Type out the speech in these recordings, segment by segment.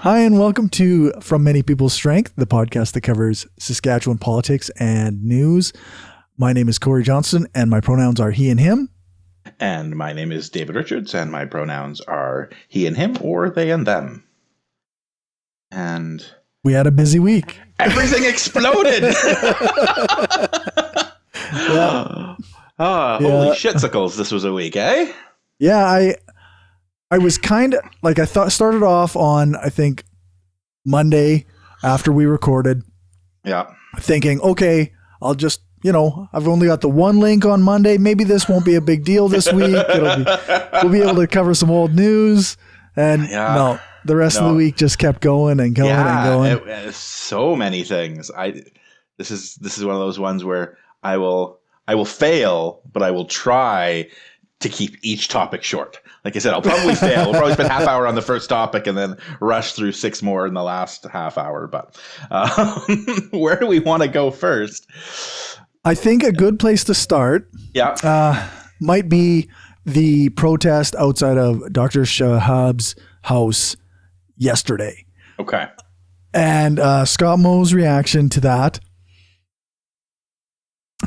Hi, and welcome to From Many People's Strength, the podcast that covers Saskatchewan politics and news. My name is Cory Johnston, and my pronouns are he and him. And my name is David Richards, and my pronouns are he and him, or they and them. And we had a busy week. Everything exploded. Holy shitsicles, this was a week, eh? Yeah, I was kind of like, started off on, I think, Monday after we recorded. Yeah. Thinking, okay, I'll just, I've only got the one link on Monday. Maybe this won't be a big deal this week. We'll be able to cover some old news. And no, the rest of the week just kept going and going and going. So many things. This is one of those ones where I will fail, but I will try to keep each topic short. Like I said, I'll probably fail. We'll probably spend half hour on the first topic and then rush through 6 more in the last half hour. But where do we want to go first? I think a good place to start might be the protest outside of Dr. Shahab's house yesterday. Okay. And Scott Moe's reaction to that,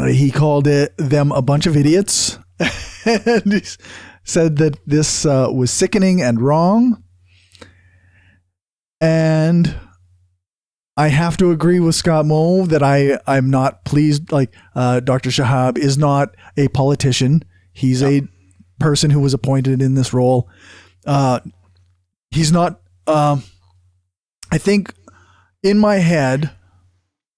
he called them a bunch of idiots. And he said that this was sickening and wrong. And I have to agree with Scott Moe that I'm not pleased. Like Dr. Shahab is not a politician. He's a person who was appointed in this role. He's not. I think in my head,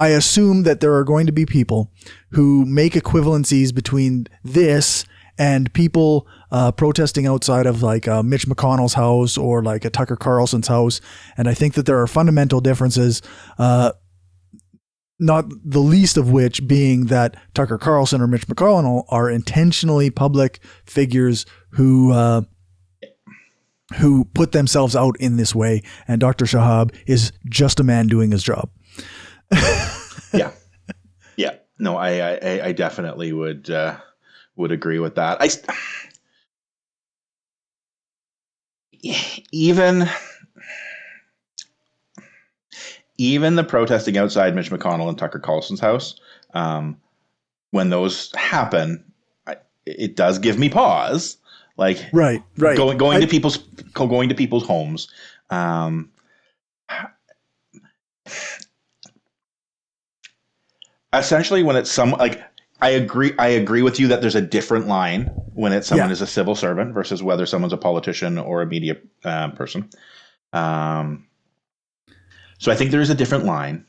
I assume that there are going to be people who make equivalencies between this and people protesting outside of like Mitch McConnell's house or like a Tucker Carlson's house. And I think that there are fundamental differences, not the least of which being that Tucker Carlson or Mitch McConnell are intentionally public figures who put themselves out in this way. And Dr. Shahab is just a man doing his job. Yeah. No, I definitely would agree with that. Even the protesting outside Mitch McConnell and Tucker Carlson's house, when those happen, it does give me pause. Like right. Going to people's homes. Essentially, when it's I agree with you that there's a different line when it's someone is a civil servant versus whether someone's a politician or a media person. So I think there is a different line.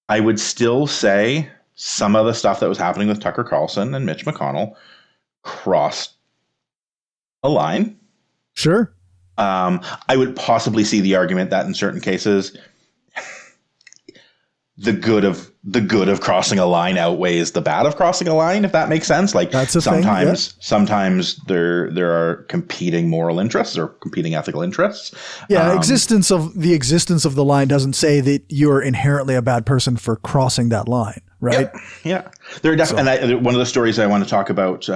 I would still say some of the stuff that was happening with Tucker Carlson and Mitch McConnell crossed a line. Sure. I would possibly see the argument that in certain cases, the good of crossing a line outweighs the bad of crossing a line, if that makes sense. Like that's sometimes there are competing moral interests or competing ethical interests. Yeah. Existence of the line doesn't say that you're inherently a bad person for crossing that line. Right. Yeah. There are definitely, and one of the stories I want to talk about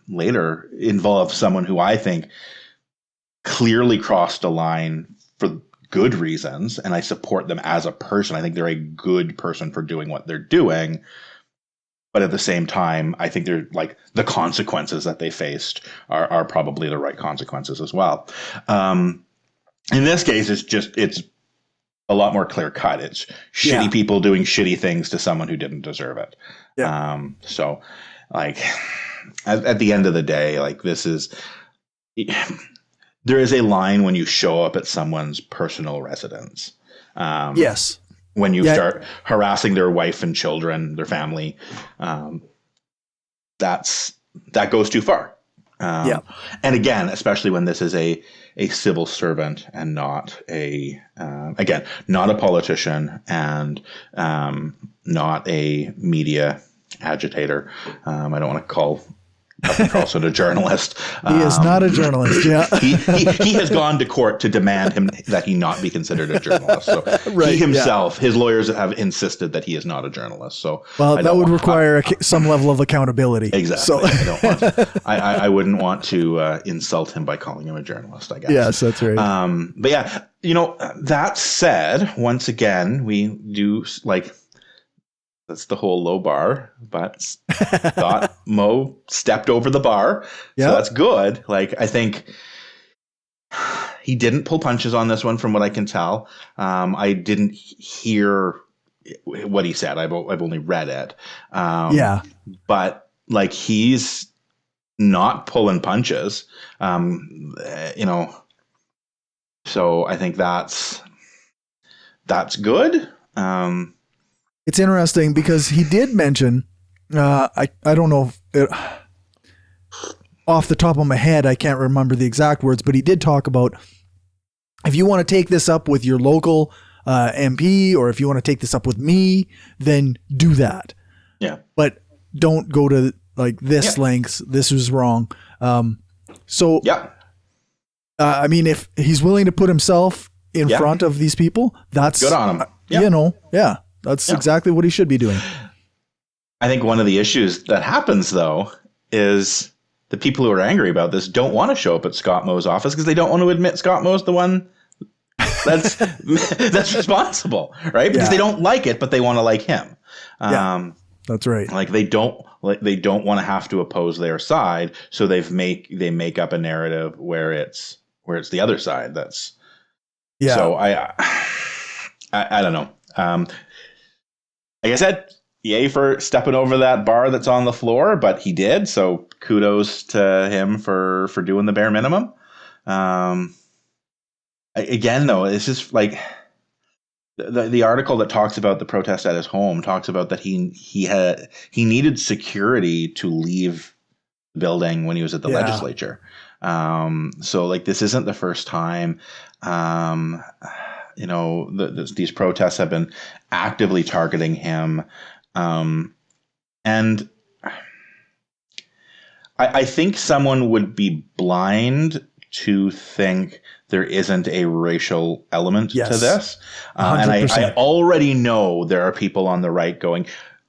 later involves someone who I think clearly crossed a line for good reasons, and I support them as a person. I think they're a good person for doing what they're doing. But at the same time, I think they're like the consequences that they faced are probably the right consequences as well. In this case, it's a lot more clear cut. It's shitty people doing shitty things to someone who didn't deserve it. Yeah. So like at the end of the day, like there is a line when you show up at someone's personal residence. Yes. When you start harassing their wife and children, their family, that goes too far. And again, especially when this is a civil servant and not not a politician and not a media agitator. I don't want to call Tucker Carlson a journalist. He is not a journalist. Yeah. he has gone to court to demand that he not be considered a journalist. So Right, he himself, his lawyers have insisted that he is not a journalist. So that would require some level of accountability. Exactly. So I wouldn't want to insult him by calling him a journalist, I guess. Yes, that's right. But yeah, that said, once again, we do that's the whole low bar, but Scott Moe stepped over the bar. So that's good. I think he didn't pull punches on this one from what I can tell. I didn't hear what he said. I've only read it. But he's not pulling punches. So I think that's good. It's interesting because he did mention, I don't know off the top of my head, I can't remember the exact words, but he did talk about if you want to take this up with your local MP, or if you want to take this up with me, then do that. Yeah. But don't go to this lengths. This was wrong. I mean, if he's willing to put himself in front of these people, that's good on him. That's exactly what he should be doing. I think one of the issues that happens, though, is the people who are angry about this don't want to show up at Scott Moe's office because they don't want to admit Scott Moe's the one that's responsible, right? Because they don't like it, but they want to like him. That's right. They don't want to have to oppose their side, so they make up a narrative where it's the other side. That's So I don't know. Like I said, yay for stepping over that bar that's on the floor, but he did. So kudos to him for doing the bare minimum. Again, though, it's just the article that talks about the protest at his home talks about that he needed security to leave the building when he was at the legislature. So this isn't the first time. These protests have been actively targeting him. And I think someone would be blind to think there isn't a racial element to this. And I already know there are people on the right going,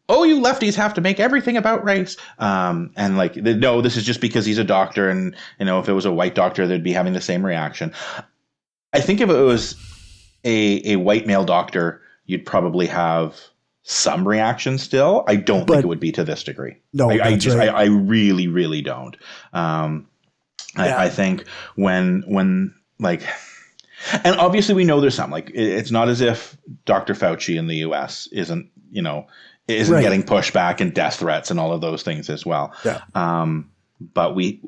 oh, you lefties have to make everything about race. No, this is just because he's a doctor. And, if it was a white doctor, they'd be having the same reaction. I think if it was a white male doctor, you'd probably have some reaction still. I don't think it would be to this degree. No, I really, really don't. I think when and obviously we know there's some, it's not as if Dr. Fauci in the US isn't getting pushback and death threats and all of those things as well. Yeah. But we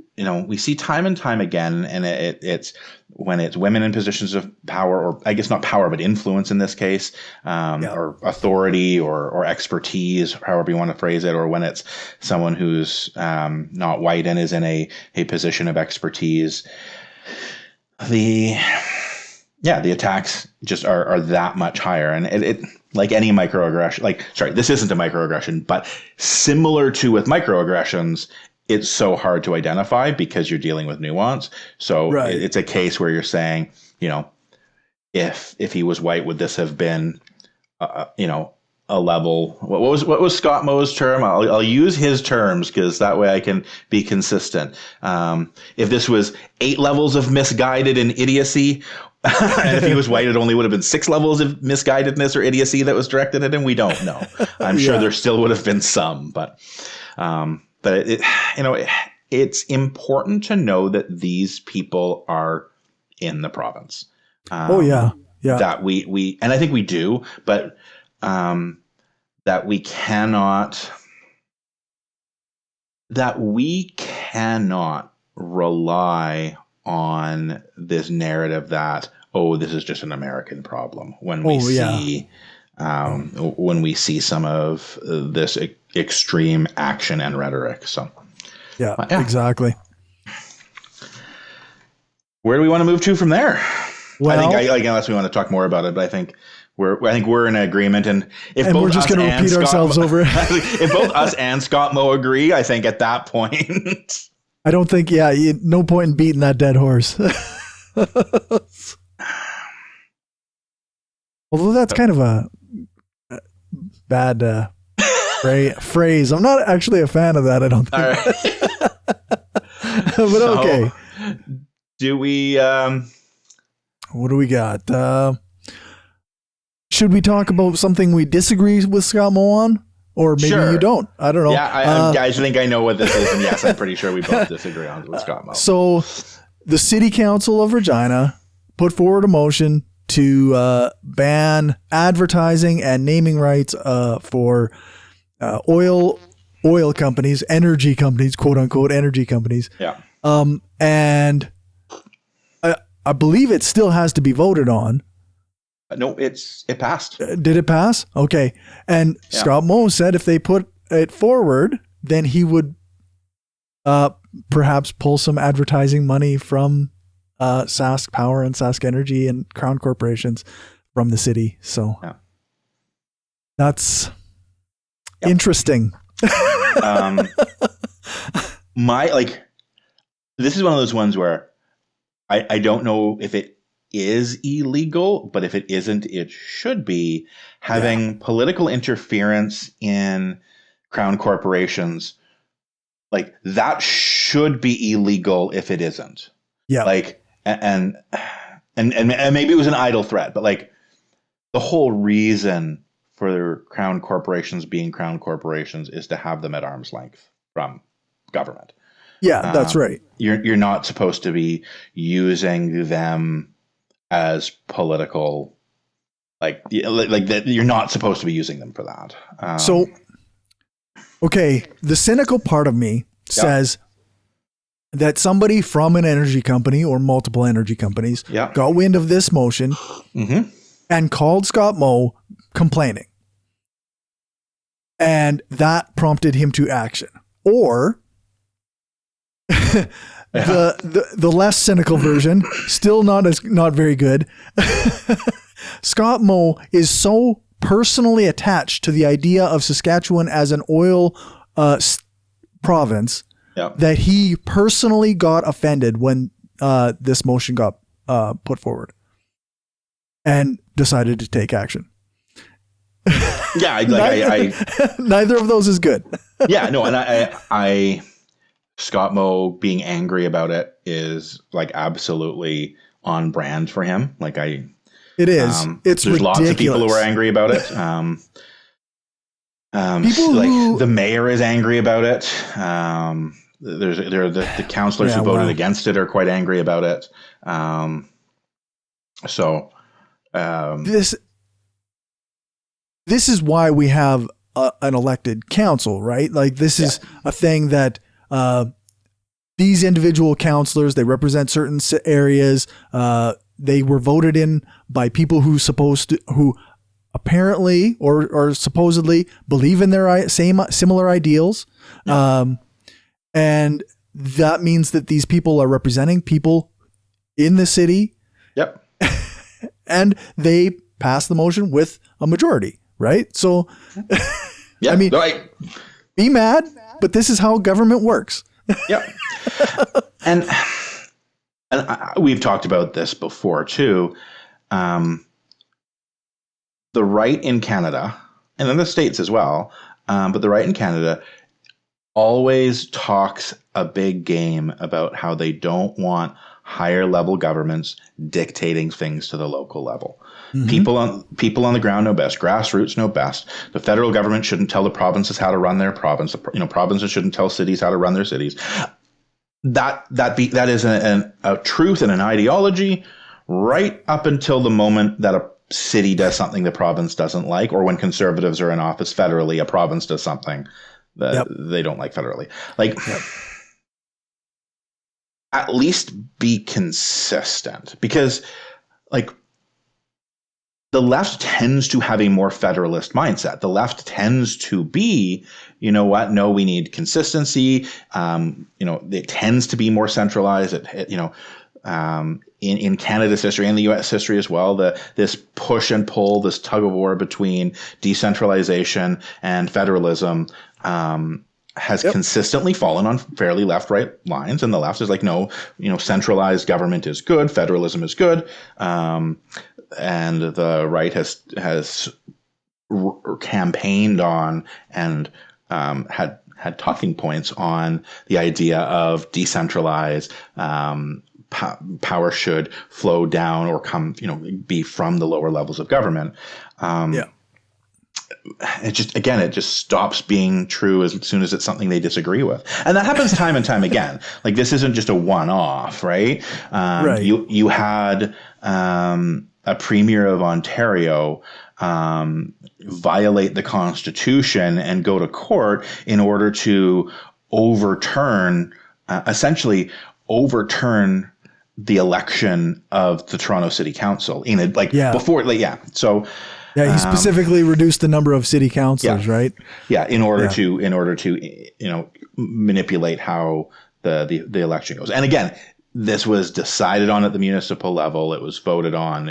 see time and time again, and it's when it's women in positions of power, or I guess not power, but influence in this case, or authority or expertise, however you want to phrase it, or when it's someone who's not white and is in a position of expertise. The attacks just are that much higher, and it like any microaggression. This isn't a microaggression, but similar to with microaggressions, it's so hard to identify because you're dealing with nuance. So it's a case where you're saying, if he was white, would this have been, a level? What was Scott Moe's term? I'll use his terms because that way I can be consistent. If this was 8 levels of misguided and idiocy, and if he was white, it only would have been 6 levels of misguidedness or idiocy that was directed at him. We don't know. I'm sure there still would have been some, but it's important to know that these people are in the province. That we and I think we do, but that we cannot rely on this narrative that this is just an American problem when we see some of this extreme action and rhetoric. So exactly. Where do we want to move to from there? Well, I think unless we want to talk more about it, but I think I think we're in agreement. And if both we're just going to repeat ourselves over. If both us and Scott Moe agree, I think at that point, I don't think, no point in beating that dead horse. Although that's kind of a bad phrase. I'm not actually a fan of that, I don't think. But so, okay. Do we... what do we got? Should we talk about something we disagree with Scott Moe on? Or maybe you don't. I don't know. Yeah, I think I know what this is. And yes, I'm pretty sure we both disagree on with Scott Moe. So the City Council of Regina put forward a motion to ban advertising and naming rights for oil companies, energy companies, quote unquote energy companies. Yeah. And I believe it still has to be voted on. No, it passed. Did it pass? Okay. And Scott Moe said if they put it forward, then he would perhaps pull some advertising money from Sask Power and Sask Energy and Crown corporations from the city. So that's interesting. This is one of those ones where I don't know if it is illegal, but if it isn't, it should be. Having political interference in Crown corporations, like that should be illegal if it isn't. Yeah. Like, and maybe it was an idle threat, but like the whole reason for Crown corporations being Crown corporations is to have them at arm's length from government. Yeah, that's right. You're not supposed to be using them as political, like that. You're not supposed to be using them for that. So, okay, the cynical part of me says that somebody from an energy company or multiple energy companies got wind of this motion and called Scott Moe complaining. And that prompted him to action. Or the less cynical version, still not very good. Scott Moe is so personally attached to the idea of Saskatchewan as an oil province that he personally got offended when this motion got put forward and decided to take action. Neither of those is good. And I Scott Moe being angry about it is like absolutely on brand for him. Like it is. It's there's ridiculous. Lots of people who are angry about it. The mayor is angry about it. The councillors who voted against it are quite angry about it. This is why we have an elected council, right? Like this is a thing that these individual councillors, they represent certain areas. They were voted in by people who apparently or supposedly believe in their similar ideals. And that means that these people are representing people in the city. Yep. And they pass the motion with a majority, right? So, I mean, be mad, but this is how government works. Yep. And we've talked about this before too. The right in Canada, and in the States as well, but the right in Canada always talks a big game about how they don't want higher level governments dictating things to the local level. Mm-hmm. People on the ground know best. Grassroots know best. The federal government shouldn't tell the provinces how to run their province. Provinces shouldn't tell cities how to run their cities. That is a truth and an ideology right up until the moment that a city does something the province doesn't like, or when conservatives are in office federally, a province does something that they don't like federally. At least be consistent, because the left tends to have a more federalist mindset. The left tends to be, no, we need consistency. It tends to be more centralized. in Canada's history and the U.S. history as well, this push and pull, this tug of war between decentralization and federalism has consistently fallen on fairly left-right lines. And the left is like, no, centralized government is good, federalism is good, and the right has campaigned on and had talking points on the idea of decentralized power should flow down or come, be from the lower levels of government. It just stops being true as soon as it's something they disagree with. And that happens time and time again. Like, this isn't just a one-off, right? Right. You had a premier of Ontario violate the Constitution and go to court in order to essentially overturn the election of the Toronto City Council before. So he specifically reduced the number of city councilors, right? Yeah, in order to manipulate how the election goes. And again, this was decided on at the municipal level. It was voted on.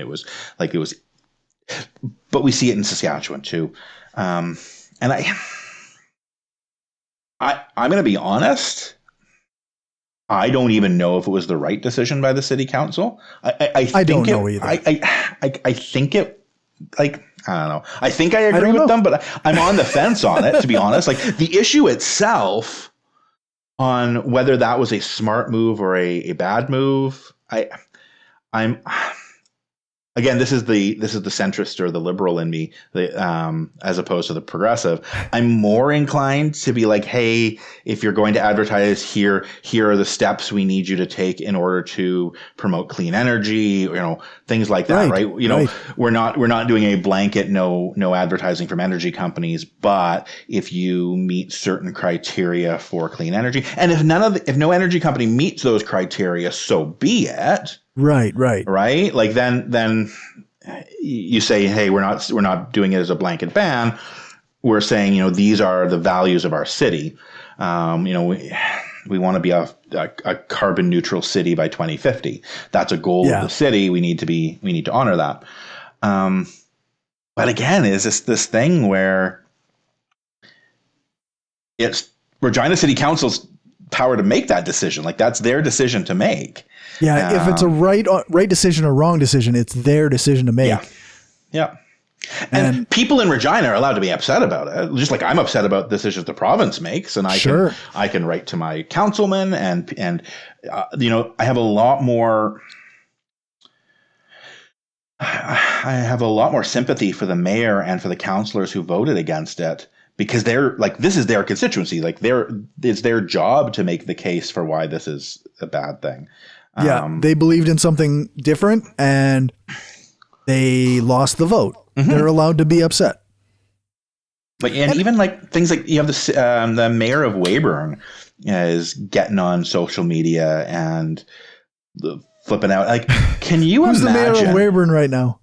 But we see it in Saskatchewan too. And I'm going to be honest. I don't even know if it was the right decision by the city council. I don't know either. I think it, I don't know. I think I agree with them, but I'm on the fence on it, to be honest. Like, the issue itself on whether that was a smart move or a bad move, I'm again, this is the centrist or the liberal in me, as opposed to the progressive. I'm more inclined to be like, hey, if you're going to advertise, here are the steps we need you to take in order to promote clean energy, things like that, right? We're not doing a blanket no advertising from energy companies, but if you meet certain criteria for clean energy, and if no energy company meets those criteria, so be it. Right. Like, then you say, hey, we're not doing it as a blanket ban. We're saying, these are the values of our city. We want to be a carbon neutral city by 2050. That's a goal of the city. We need to honor that. But again, is this thing where it's Regina City Council's power to make that decision. Like, that's their decision to make. Yeah, if it's a right decision or wrong decision, it's their decision to make. Yeah. And people in Regina are allowed to be upset about it, just like I'm upset about decisions the province makes, and I can write to my councilman and I have a lot more. I have a lot more sympathy for the mayor and for the councillors who voted against it, because they're like, this is their constituency. Like, it's their job to make the case for why this is a bad thing. They believed in something different and they lost the vote. Mm-hmm. They're allowed to be upset. But even like things like, you have the mayor of Weyburn is getting on social media and flipping out. Like, can you imagine? Who's the mayor of Weyburn right now?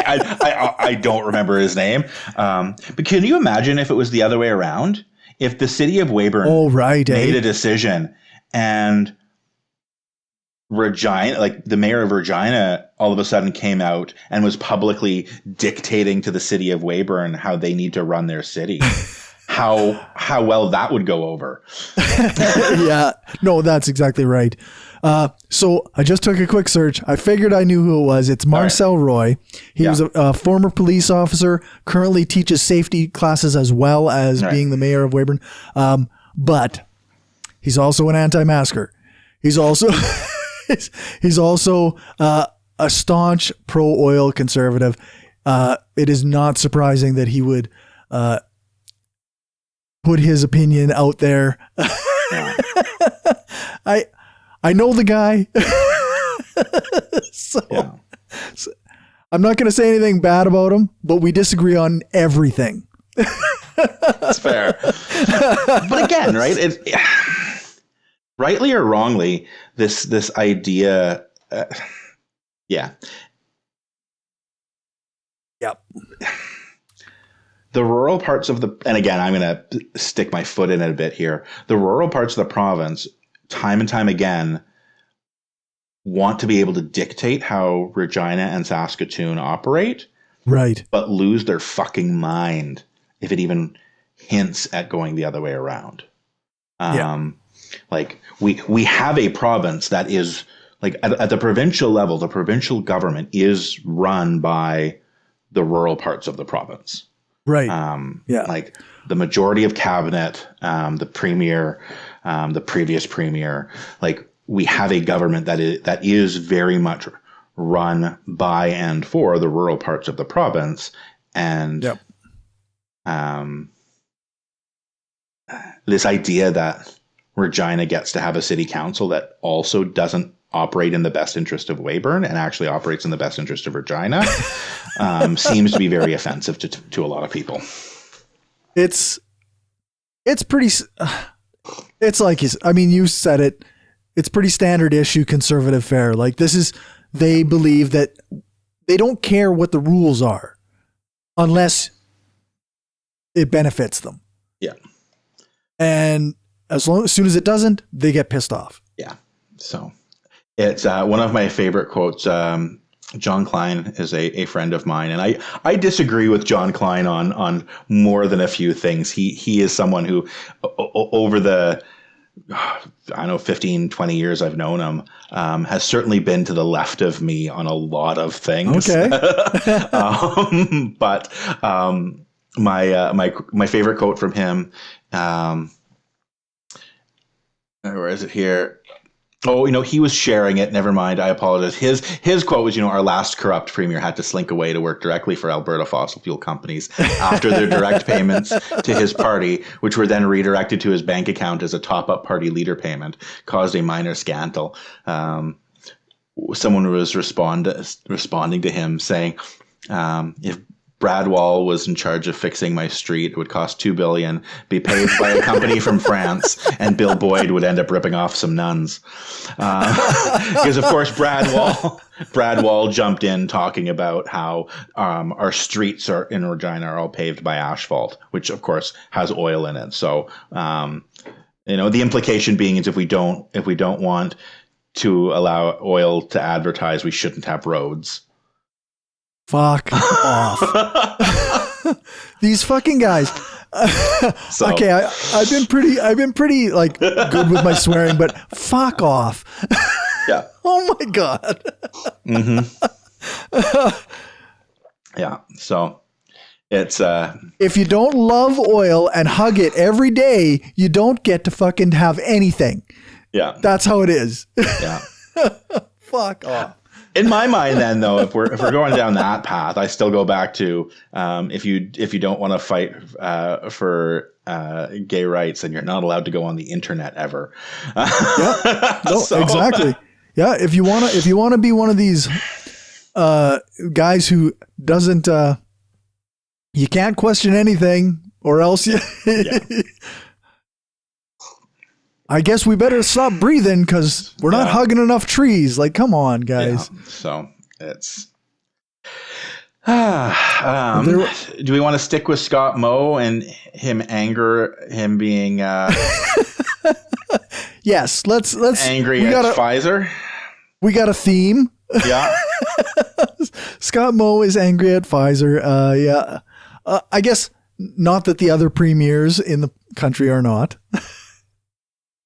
I don't remember his name. But can you imagine if it was the other way around? If the city of Weyburn made a decision and Regina, like the mayor of Regina, all of a sudden came out and was publicly dictating to the city of Weyburn how they need to run their city. How well that would go over. Yeah, no, that's exactly right. So I just took a quick search. I figured I knew who it was. It's Marcel Roy. He was a former police officer, currently teaches safety classes as well as being the mayor of Weyburn. But he's also an anti-masker. He's also a staunch pro-oil conservative. It is not surprising that he would put his opinion out there. I know the guy. So I'm not going to say anything bad about him, but we disagree on everything. That's fair. But again, right? Rightly or wrongly, this idea, Yep. The rural parts of and again, I'm going to stick my foot in it a bit here. The rural parts of the province, time and time again, want to be able to dictate how Regina and Saskatoon operate, Right. but lose their fucking mind if it even hints at going the other way around. Like we have a province that is like at the provincial level, the provincial government is run by the rural parts of the province. Right. Like the majority of cabinet, the premier, the previous premier, like we have a government that is very much run by and for the rural parts of the province. And this idea that Regina gets to have a city council that also doesn't operate in the best interest of Weyburn and actually operates in the best interest of Regina seems to be very offensive to a lot of people. It's pretty, it's like, I mean, you said it, it's pretty standard issue conservative fare. Like they believe that they don't care what the rules are unless it benefits them. Yeah. And as soon as it doesn't, they get pissed off. Yeah. So it's one of my favorite quotes. John Klein is a friend of mine, and I disagree with John Klein on more than a few things. He is someone who over the 15, 20 years I've known him, has certainly been to the left of me on a lot of things. Okay. But my favorite quote from him, where is it here? Oh, he was sharing it. Never mind. I apologize. His quote was, our last corrupt premier had to slink away to work directly for Alberta fossil fuel companies after their direct payments to his party, which were then redirected to his bank account as a top-up party leader payment, caused a minor scandal. Someone was responding to him saying, if Brad Wall was in charge of fixing my street, it would cost $2 billion, be paid by a company from France, and Bill Boyd would end up ripping off some nuns. Because of course Brad Wall jumped in talking about how our streets in Regina are all paved by asphalt, which of course has oil in it. So the implication being is if we don't want to allow oil to advertise, we shouldn't have roads. Fuck off. These fucking guys. Okay, I've been pretty like good with my swearing, but fuck off. Yeah. Oh my God. Mm-hmm. Yeah. So it's if you don't love oil and hug it every day, you don't get to fucking have anything. Yeah. That's how it is. Yeah. Fuck off. In my mind, then, though, if we're going down that path, I still go back to if you don't want to fight for gay rights, then you're not allowed to go on the internet ever. Yeah, no, exactly. Yeah, if you want to be one of these guys who doesn't, you can't question anything, or else you. Yeah. I guess we better stop breathing because we're not hugging enough trees. Like, come on, guys. Yeah. So it's. Do we want to stick with Scott Moe and him being? Yes, let's angry at Pfizer. We got a theme. Yeah. Scott Moe is angry at Pfizer. Yeah. I guess not that the other premiers in the country are not.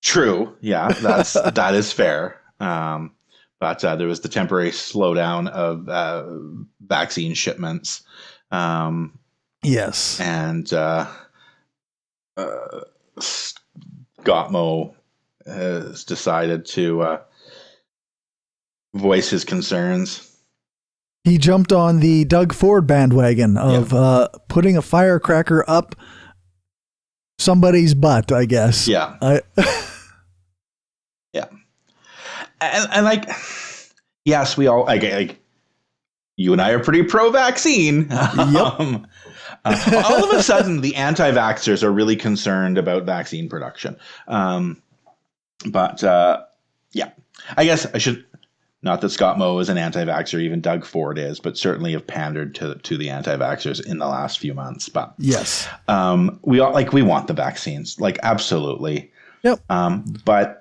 True. Yeah, that is fair. But there was the temporary slowdown of vaccine shipments. Yes. And Scott Moe has decided to voice his concerns. He jumped on the Doug Ford bandwagon of putting a firecracker up somebody's butt, I guess. Yeah. Yeah. And like, yes, we all, like, you and I are pretty pro-vaccine. Yep. All of a sudden, the anti-vaxxers are really concerned about vaccine production. But yeah, I guess I should, not that Scott Moe is an anti-vaxxer, even Doug Ford is, but certainly have pandered to the anti-vaxxers in the last few months. But yes, we want the vaccines, like, absolutely. Yep. But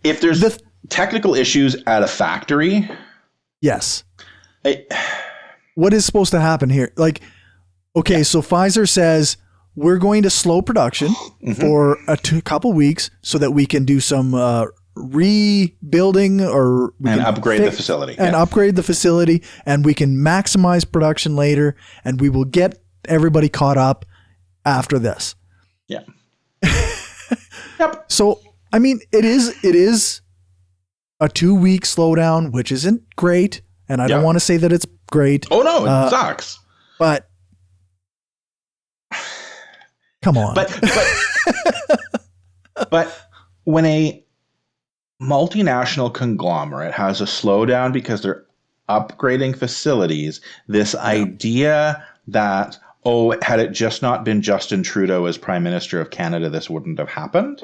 if there's technical issues at a factory. Yes. What is supposed to happen here? Like, okay, so Pfizer says we're going to slow production for a couple weeks so that we can do some rebuilding or we and can upgrade the facility. And upgrade the facility, and we can maximize production later, and we will get everybody caught up after this. Yeah. Yep. So, I mean, it is a 2-week slowdown, which isn't great. And I don't want to say that it's great. Oh no, it sucks. But come on. But when a multinational conglomerate has a slowdown because they're upgrading facilities, this idea that, had it just not been Justin Trudeau as Prime Minister of Canada, this wouldn't have happened.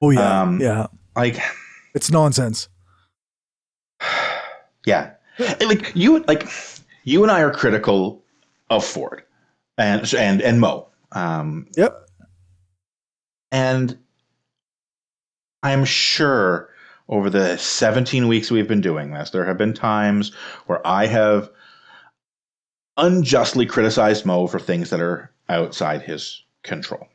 Oh yeah. Like, it's nonsense. Yeah. You and I are critical of Ford and Moe. Yep. And I'm sure over the 17 weeks we've been doing this, there have been times where I have unjustly criticized Moe for things that are outside his control.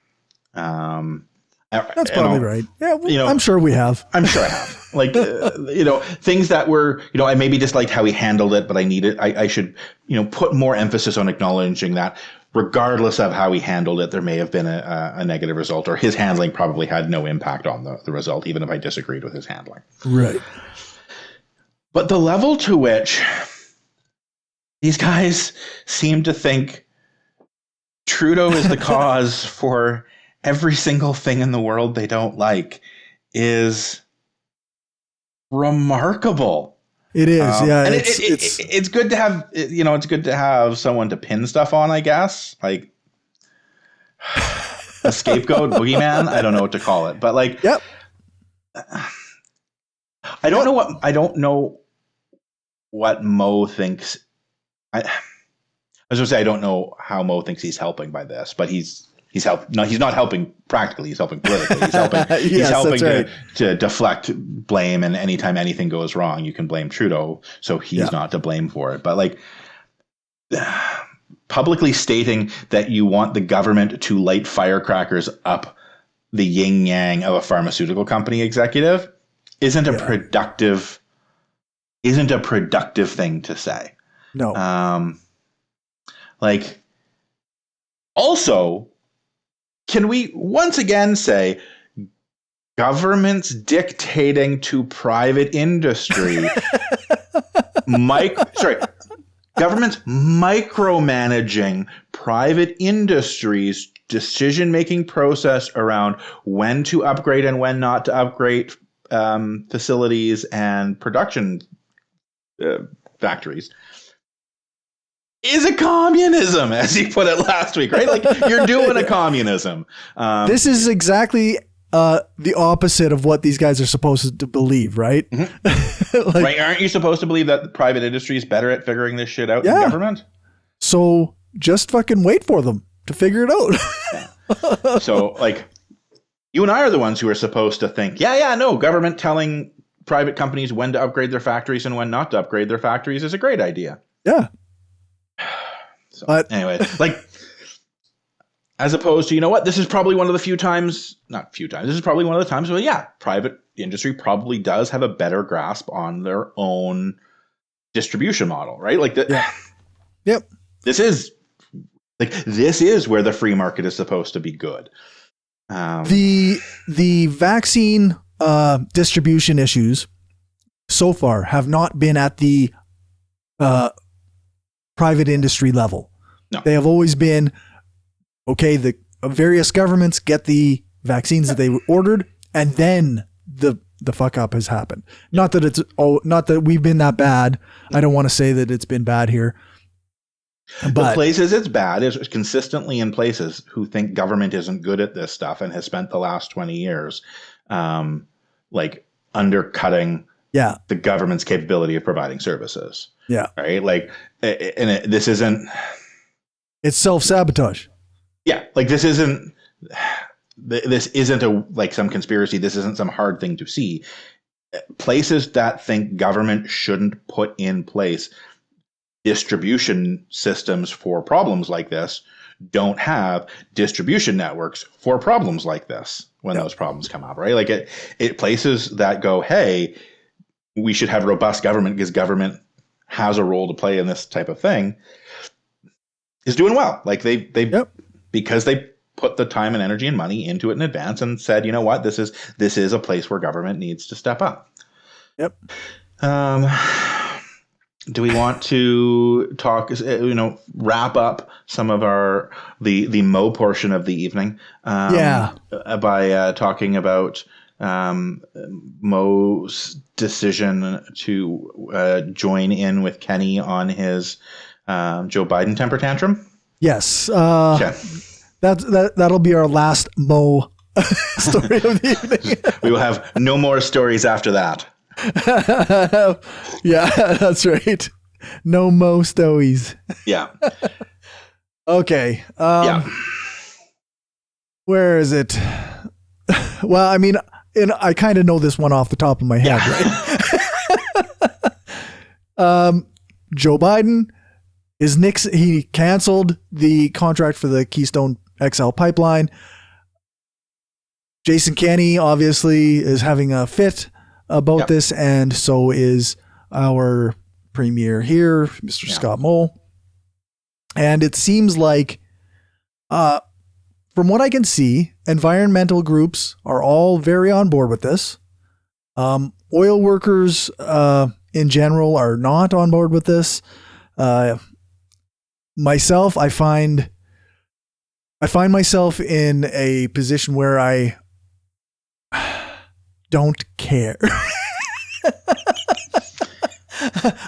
That's probably right. Yeah, I'm sure we have. I'm sure I have. Like, things that were, I maybe disliked how he handled it, but I should, put more emphasis on acknowledging that regardless of how he handled it, there may have been a negative result, or his handling probably had no impact on the result, even if I disagreed with his handling. Right. But the level to which these guys seem to think Trudeau is the cause for every single thing in the world they don't like is remarkable. It is, yeah. And it's good to have, it's good to have someone to pin stuff on, I guess. Like a scapegoat, boogeyman. I don't know what to call it, but like, yep. I don't know what Moe thinks. I was going to say, I don't know how Moe thinks he's helping by this, but he's not helping practically. He's helping politically. He's helping. He's helping to deflect blame, and anytime anything goes wrong, you can blame Trudeau. So he's not to blame for it. But like publicly stating that you want the government to light firecrackers up the yin yang of a pharmaceutical company executive isn't a productive thing to say. No. Also, can we once again say governments dictating to private industry, governments micromanaging private industry's decision-making process around when to upgrade and when not to upgrade facilities and production factories is a communism, as you put it last week, right? Like, you're doing a communism. This is exactly the opposite of what these guys are supposed to believe, right? Mm-hmm. Right? Aren't you supposed to believe that the private industry is better at figuring this shit out than government? So just fucking wait for them to figure it out. Yeah. So, like, you and I are the ones who are supposed to think, no, government telling private companies when to upgrade their factories and when not to upgrade their factories is a great idea. Yeah. So, anyway, as opposed to, this is probably one of the this is probably one of the times where, private industry probably does have a better grasp on their own distribution model, right? Like that. Yeah. Yep. This is where the free market is supposed to be good. The vaccine distribution issues so far have not been at the private industry level. No. They have always been, okay, the various governments get the vaccines that they ordered, and then the fuck up has happened. Not that we've been that bad. I don't want to say that it's been bad here. But the places it's bad is consistently in places who think government isn't good at this stuff and has spent the last 20 years undercutting the government's capability of providing services. Yeah. Right. This isn't. It's self-sabotage. Yeah. This isn't some conspiracy. This isn't some hard thing to see. places that think government shouldn't put in place distribution systems for problems like this don't have distribution networks for problems like this when those problems come up, right? Like it places that go, hey, we should have robust government because government has a role to play in this type of thing, is doing well. Like they because they put the time and energy and money into it in advance and said, you know what, this is a place where government needs to step up. Yep. Do we want to talk, wrap up some of the Moe portion of the evening? By talking about Moe's decision to join in with Kenny on his Joe Biden temper tantrum? Yes. Okay. That'll be our last Moe story of the evening. We will have no more stories after that. Yeah, that's right. No Moe stories. Yeah. Okay. Where is it? Well, I mean, I kind of know this one off the top of my head, right? Joe Biden he canceled the contract for the Keystone XL pipeline. Jason Kenney obviously is having a fit about this, and so is our premier here, Mr. Scott Moe. And it seems like, from what I can see, environmental groups are all very on board with this. Oil workers in general are not on board with this. Myself, I find myself in a position where I don't care.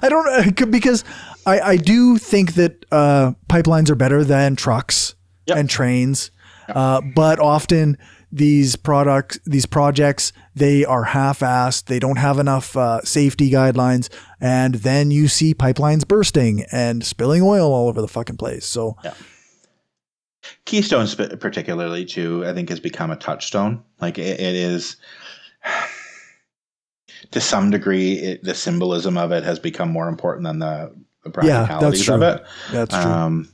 I don't, because I do think that pipelines are better than trucks and trains, but often these projects, they are half-assed. They don't have enough safety guidelines, and then you see pipelines bursting and spilling oil all over the fucking place. So, Keystone particularly too, I think, has become a touchstone. Like it is. To some degree, the symbolism of it has become more important than the practicalities of it. That's true.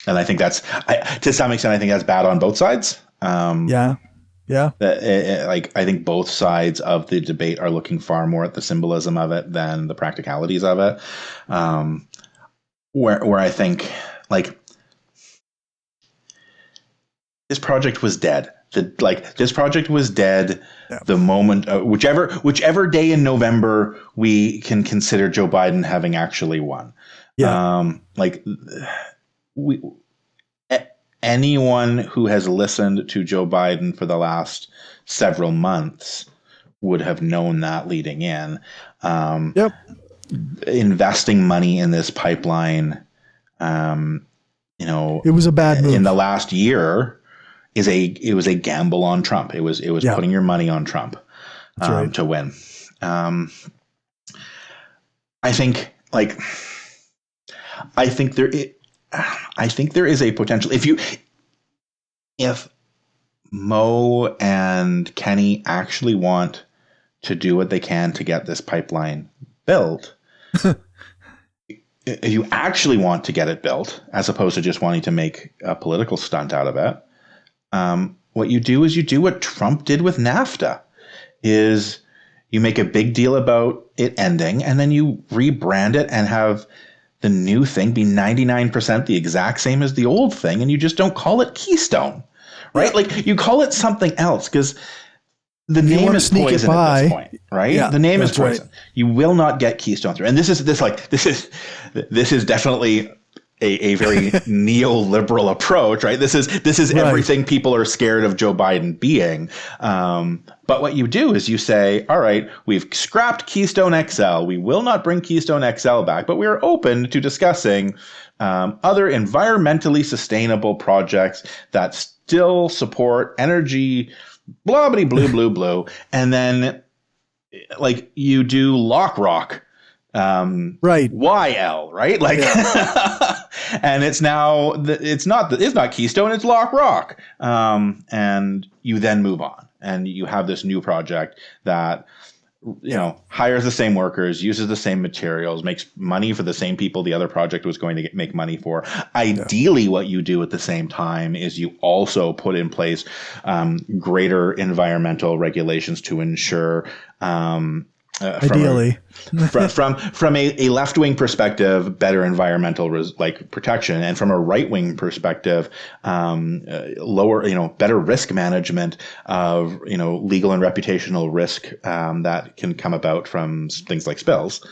And I think to some extent, I think that's bad on both sides. Yeah. I think both sides of the debate are looking far more at the symbolism of it than the practicalities of it. Where I think, like, this project was dead. This project was dead the moment, whichever day in November we can consider Joe Biden having actually won. Anyone who has listened to Joe Biden for the last several months would have known that leading in. Investing money in this pipeline, it was a bad move in the last year. It was a gamble on Trump. It was putting your money on Trump to win. I think there is a potential if Moe and Kenny actually want to do what they can to get this pipeline built. If you actually want to get it built, as opposed to just wanting to make a political stunt out of it. What you do is you do what Trump did with NAFTA, is you make a big deal about it ending, and then you rebrand it and have the new thing be 99% the exact same as the old thing, and you just don't call it Keystone, right? Yeah. Like, you call it something else, because the name is poison at this point, right? Yeah, the name is poison. Right. You will not get Keystone through. And this is definitely a very neoliberal approach, right? This is everything people are scared of Joe Biden being. But what you do is you say, all right, we've scrapped Keystone XL. We will not bring Keystone XL back, but we are open to discussing other environmentally sustainable projects that still support energy, blah, blah, blue, blue, blue. And then, like, you do Lock Rock. Right. YL, right? Like, and it's not Keystone, it's Lock Rock. And you then move on and you have this new project that hires the same workers, uses the same materials, makes money for the same people the other project was going to make money for. Ideally, what you do at the same time is you also put in place greater environmental regulations to ensure ideally from a left-wing perspective, better environmental protection, and from a right-wing perspective, lower, better risk management of, legal and reputational risk that can come about from things like spills.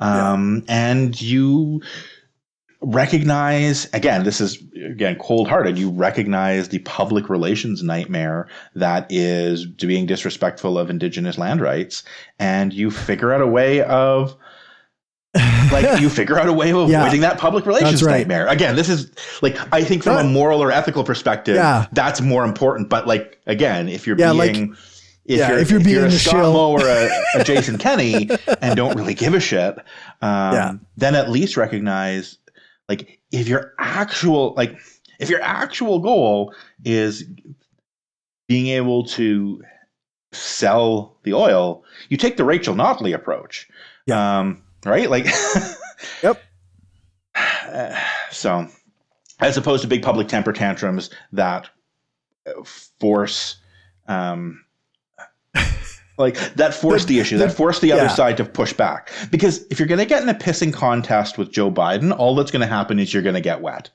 And you recognize, again, this is cold-hearted, you recognize the public relations nightmare that is being disrespectful of Indigenous land rights, and you figure out a way of avoiding that public relations nightmare. Again, this is I think from a moral or ethical perspective, that's more important. But again, if you're being if you're a Scott Moe or a Jason Kenney and don't really give a shit, then at least recognize, if your actual goal is being able to sell the oil, you take the Rachel Notley approach. Right? Yep. So, as opposed to big public temper tantrums that force the issue, that force the other side to push back. Because if you're going to get in a pissing contest with Joe Biden, all that's going to happen is you're going to get wet.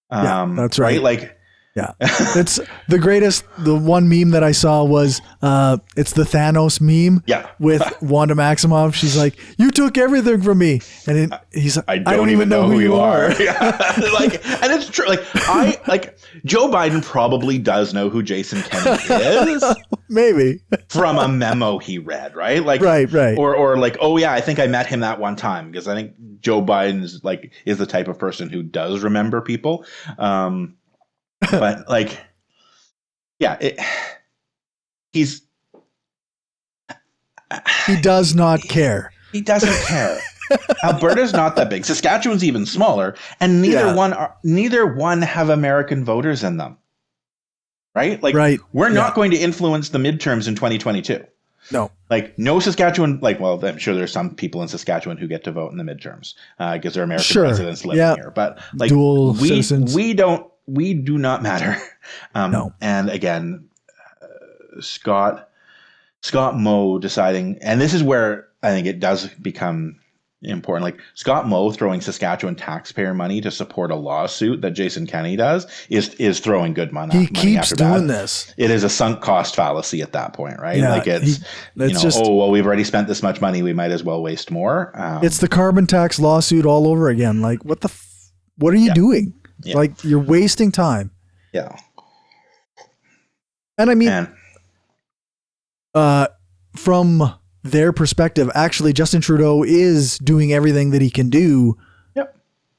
That's right. Yeah. It's the greatest. The one meme that I saw was it's the Thanos meme with Wanda Maximoff. She's like, "You took everything from me." And he's like, I don't even know who you are. And it's true. Joe Biden probably does know who Jason Kenney is. Maybe. From a memo he read, right? Right. Or oh yeah, I think I met him that one time, because I think Joe Biden is the type of person who does remember people. But he does not care. He doesn't care. Alberta's not that big. Saskatchewan's even smaller, and neither one have American voters in them. Right? We're not going to influence the midterms in 2022. No. No Saskatchewan, well, I'm sure there's some people in Saskatchewan who get to vote in the midterms because they're American residents living here. But dual citizens. We do not matter. No. And again, Scott Moe deciding, and this is where I think it does become important. Scott Moe throwing Saskatchewan taxpayer money to support a lawsuit that Jason Kenney does is throwing good money. He keeps doing this. It is a sunk cost fallacy at that point, right? Yeah, we've already spent this much money, we might as well waste more. It's the carbon tax lawsuit all over again. What are you doing? Yeah. You're wasting time. Yeah. And I mean, from their perspective, actually, Justin Trudeau is doing everything that he can do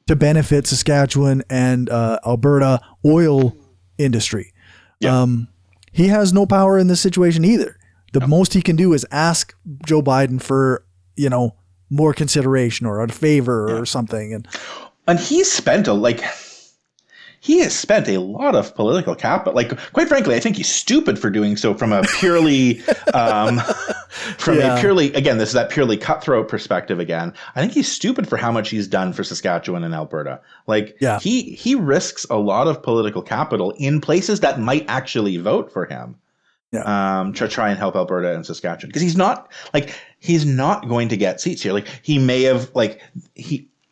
to benefit Saskatchewan and Alberta oil industry. Yep. He has no power in this situation either. The most he can do is ask Joe Biden for, more consideration or a favor or something. And he's spent he has spent a lot of political capital. Quite frankly, I think he's stupid for doing so from a purely, again, this is that purely cutthroat perspective again. I think he's stupid for how much he's done for Saskatchewan and Alberta. He risks a lot of political capital in places that might actually vote for him. To try and help Alberta and Saskatchewan. Because he's not going to get seats here. He may have,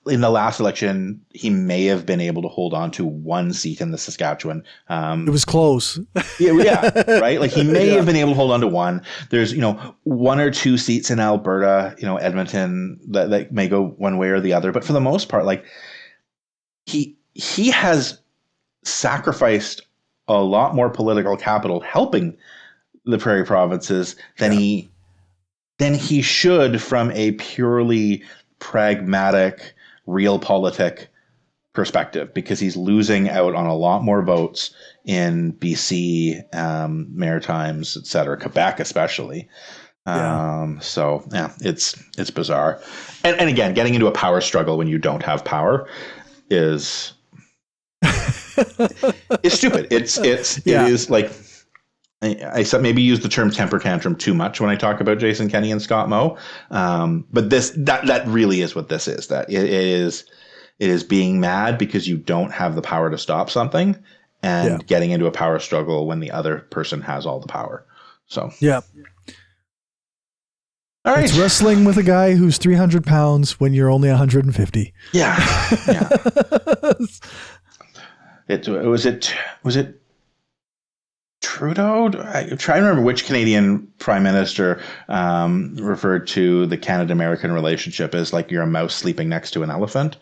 in the last election, he may have been able to hold on to one seat in the Saskatchewan. It was close. Right? He may have been able to hold on to one. There's, one or two seats in Alberta, Edmonton, that may go one way or the other. But for the most part, he has sacrificed a lot more political capital helping the Prairie provinces than he should from a purely pragmatic realpolitik perspective, because he's losing out on a lot more votes in BC, Maritimes, et cetera, Quebec especially. It's bizarre. And again, getting into a power struggle when you don't have power is stupid. It is I maybe use the term temper tantrum too much when I talk about Jason Kenney and Scott Moe. But that really is what this is. That it is being mad because you don't have the power to stop something, and getting into a power struggle when the other person has all the power. So yeah. All right. It's wrestling with a guy who's 300 pounds when you're only 150. Yeah. Was it Trudeau? I'm trying to remember which Canadian prime minister referred to the Canada-American relationship as like you're a mouse sleeping next to an elephant.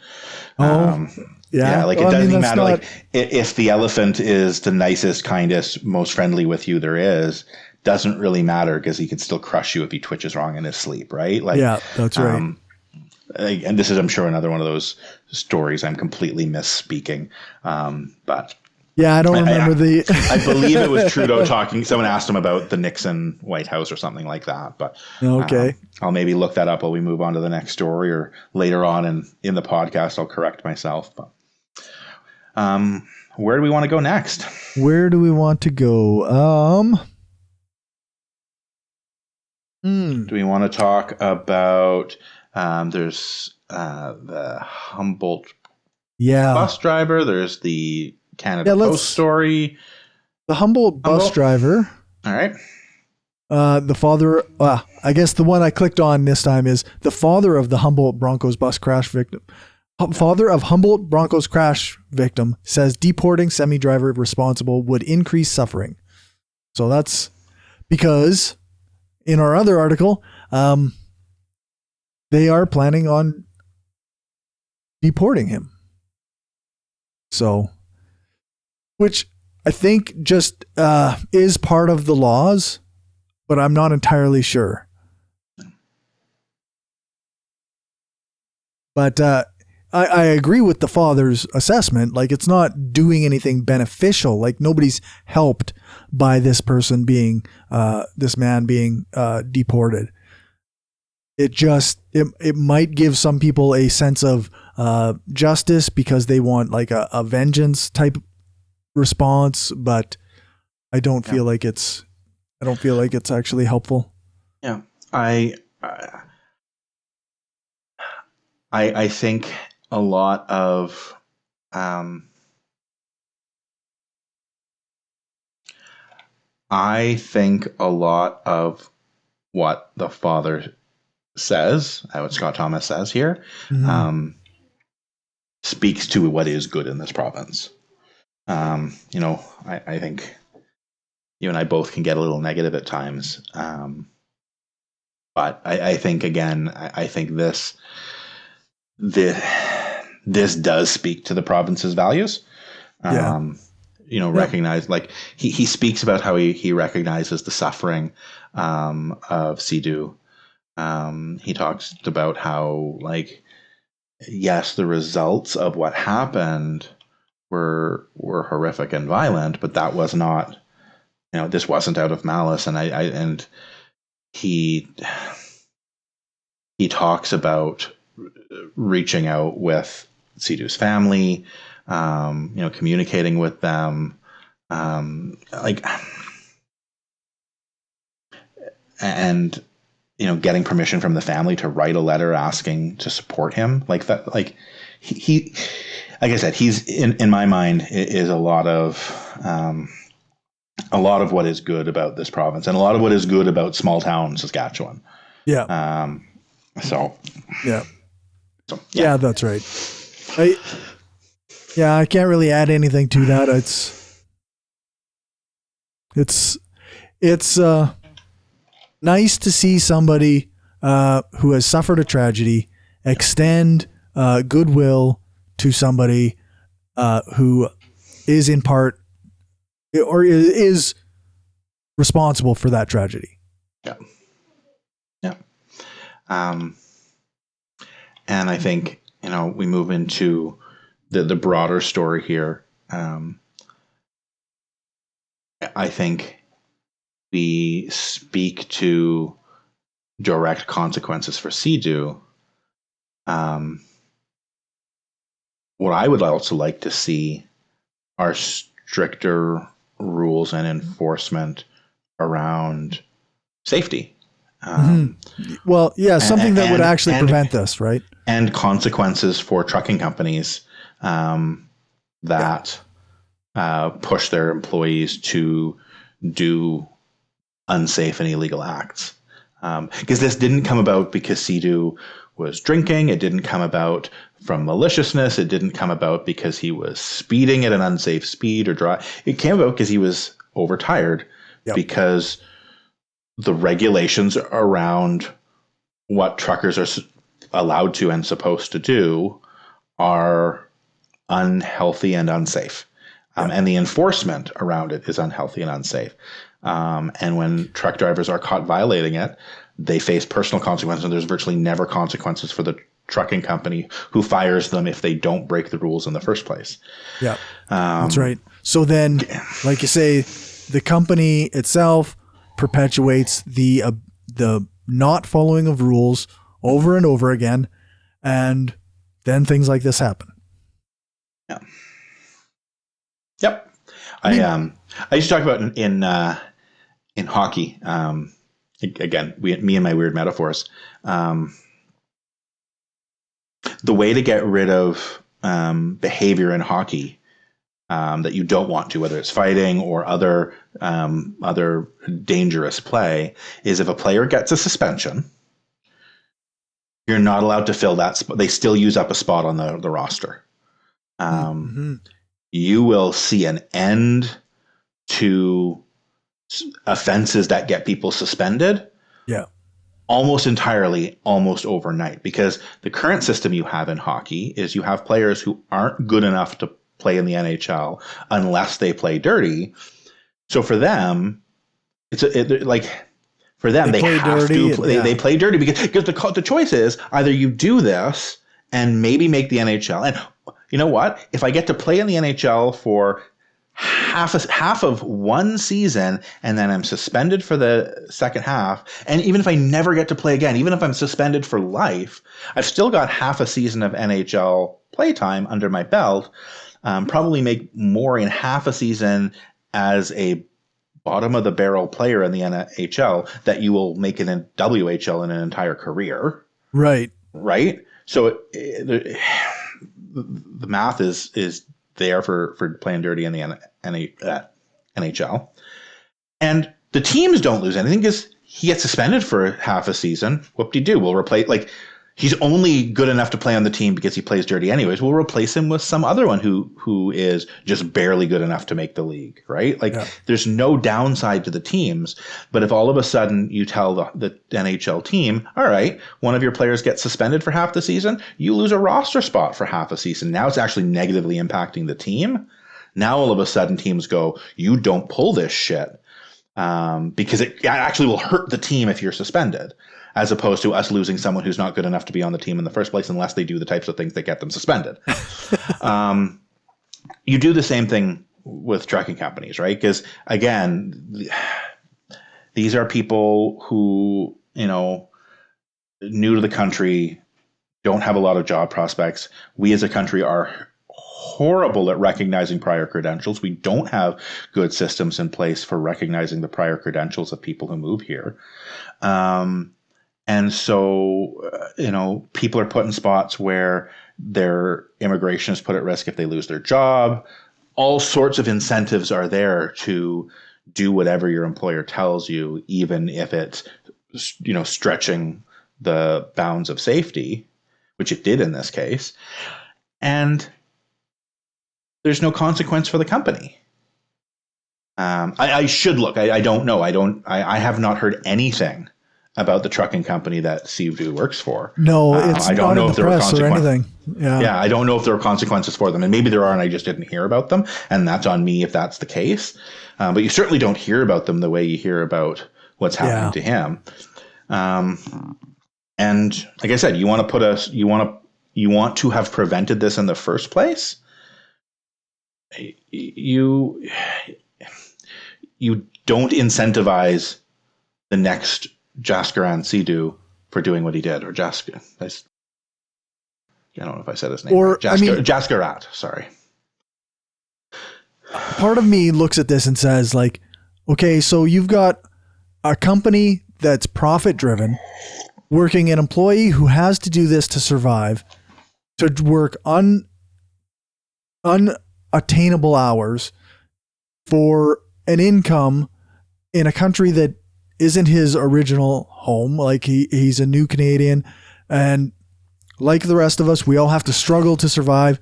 Yeah, like it doesn't even matter. Like if the elephant is the nicest, kindest, most friendly with you there is, doesn't really matter because he could still crush you if he twitches wrong in his sleep, right? Like, yeah, that's right. And this is, I'm sure, another one of those stories I'm completely misspeaking, but. Yeah, I don't remember I believe it was Trudeau talking. Someone asked him about the Nixon White House or something like that. But okay, I'll maybe look that up while we move on to the next story, or later on in the podcast, I'll correct myself. But where do we want to go next? Where do we want to go? Do we want to talk about? There's the Humboldt bus driver. There's the Canada Post story. The Humboldt bus driver. All right. The father, I guess the one I clicked on this time is the father of the Humboldt Broncos bus crash victim. Father of Humboldt Broncos crash victim says deporting semi-driver responsible would increase suffering. So that's because in our other article, they are planning on deporting him. So, which I think just is part of the laws, but I'm not entirely sure. But I agree with the father's assessment. Like, it's not doing anything beneficial. Like, nobody's helped by this person being, this man being deported. It might give some people a sense of justice because they want like a vengeance type response, but I don't feel like it's actually helpful. Yeah. I think a lot of what the father says, what Scott Thomas says here, speaks to what is good in this province. I think you and I both can get a little negative at times. But I think, again, I think this does speak to the province's values. Recognize, like he speaks about how he recognizes the suffering of Sea-Doo. He talks about how, like, yes, the results of what happened were horrific and violent, but that was not, this wasn't out of malice. And he talks about reaching out with Sea-Doo's family, communicating with them, and getting permission from the family to write a letter asking to support him, like that. Like he like I said, he's in my mind is a lot of what is good about this province, and a lot of what is good about small town Saskatchewan. Yeah. So yeah, that's right. I can't really add anything to that. It's nice to see somebody who has suffered a tragedy extend goodwill to somebody who is in part or is responsible for that tragedy. Yeah. And I think, we move into the broader story here. I think we speak to direct consequences for Sea-Doo. What I would also like to see are stricter rules and enforcement around safety. Well, yeah, something that would actually prevent this, right? And consequences for trucking companies that push their employees to do unsafe and illegal acts. Because this didn't come about because Sea-Doo was drinking. It didn't come about from maliciousness. It didn't come about because he was speeding at an unsafe speed or drive. It came about because he was overtired, because the regulations around what truckers are allowed to and supposed to do are unhealthy and unsafe. And the enforcement around it is unhealthy and unsafe. And when truck drivers are caught violating it, they face personal consequences, and there's virtually never consequences for the trucking company who fires them if they don't break the rules in the first place. Yeah, that's right. So then, like you say, the company itself perpetuates the not following of rules over and over again, and then things like this happen. Yeah. Yep. I used to talk about in hockey. Again, me and my weird metaphors. The way to get rid of behavior in hockey that you don't want to, whether it's fighting or other dangerous play, is if a player gets a suspension, you're not allowed to fill that spot. They still use up a spot on the roster. You will see an end to offenses that get people suspended. Yeah. Almost entirely, almost overnight, because the current system you have in hockey is you have players who aren't good enough to play in the NHL unless they play dirty. So for them, they play dirty because the choice is either you do this and maybe make the NHL. And you know what? If I get to play in the NHL for half of one season and then I'm suspended for the second half, and even if I never get to play again, even if I'm suspended for life, I've still got half a season of NHL playtime under my belt. Probably make more in half a season as a bottom of the barrel player in the NHL that you will make in a WHL in an entire career. Right. So the math is there for playing dirty in the NHL. And the teams don't lose anything because he gets suspended for half a season. Whoop-de-doo. We'll replace, he's only good enough to play on the team because he plays dirty anyways. We'll replace him with some other one who is just barely good enough to make the league, right? There's no downside to the teams. But if all of a sudden you tell the NHL team, all right, one of your players gets suspended for half the season, you lose a roster spot for half a season. Now it's actually negatively impacting the team. Now all of a sudden teams go, you don't pull this shit. Because it actually will hurt the team if you're suspended, as opposed to us losing someone who's not good enough to be on the team in the first place unless they do the types of things that get them suspended. You do the same thing with trucking companies, right? Because, again, these are people who, new to the country, don't have a lot of job prospects. We as a country are horrible at recognizing prior credentials. We don't have good systems in place for recognizing the prior credentials of people who move here. And so, people are put in spots where their immigration is put at risk if they lose their job. All sorts of incentives are there to do whatever your employer tells you, even if it's, stretching the bounds of safety, which it did in this case. And there's no consequence for the company. I should look. I don't know. I have not heard anything about the trucking company that Sea-Doo works for. No, it's I don't not know in if the there were press or anything. Yeah, I don't know if there are consequences for them, and maybe there are, and I just didn't hear about them, and that's on me if that's the case. But you certainly don't hear about them the way you hear about what's happening to him. And like I said, you want to have prevented this in the first place. You don't incentivize the next Jaskaran Sea-Doo for doing what he did, or Jaska. I don't know if I said his name. Or right. Jaskarat. Sorry. Part of me looks at this and says, okay, so you've got a company that's profit driven, working an employee who has to do this to survive, to work unattainable hours for an income in a country that isn't his original home. Like he's a new Canadian, and like the rest of us, we all have to struggle to survive.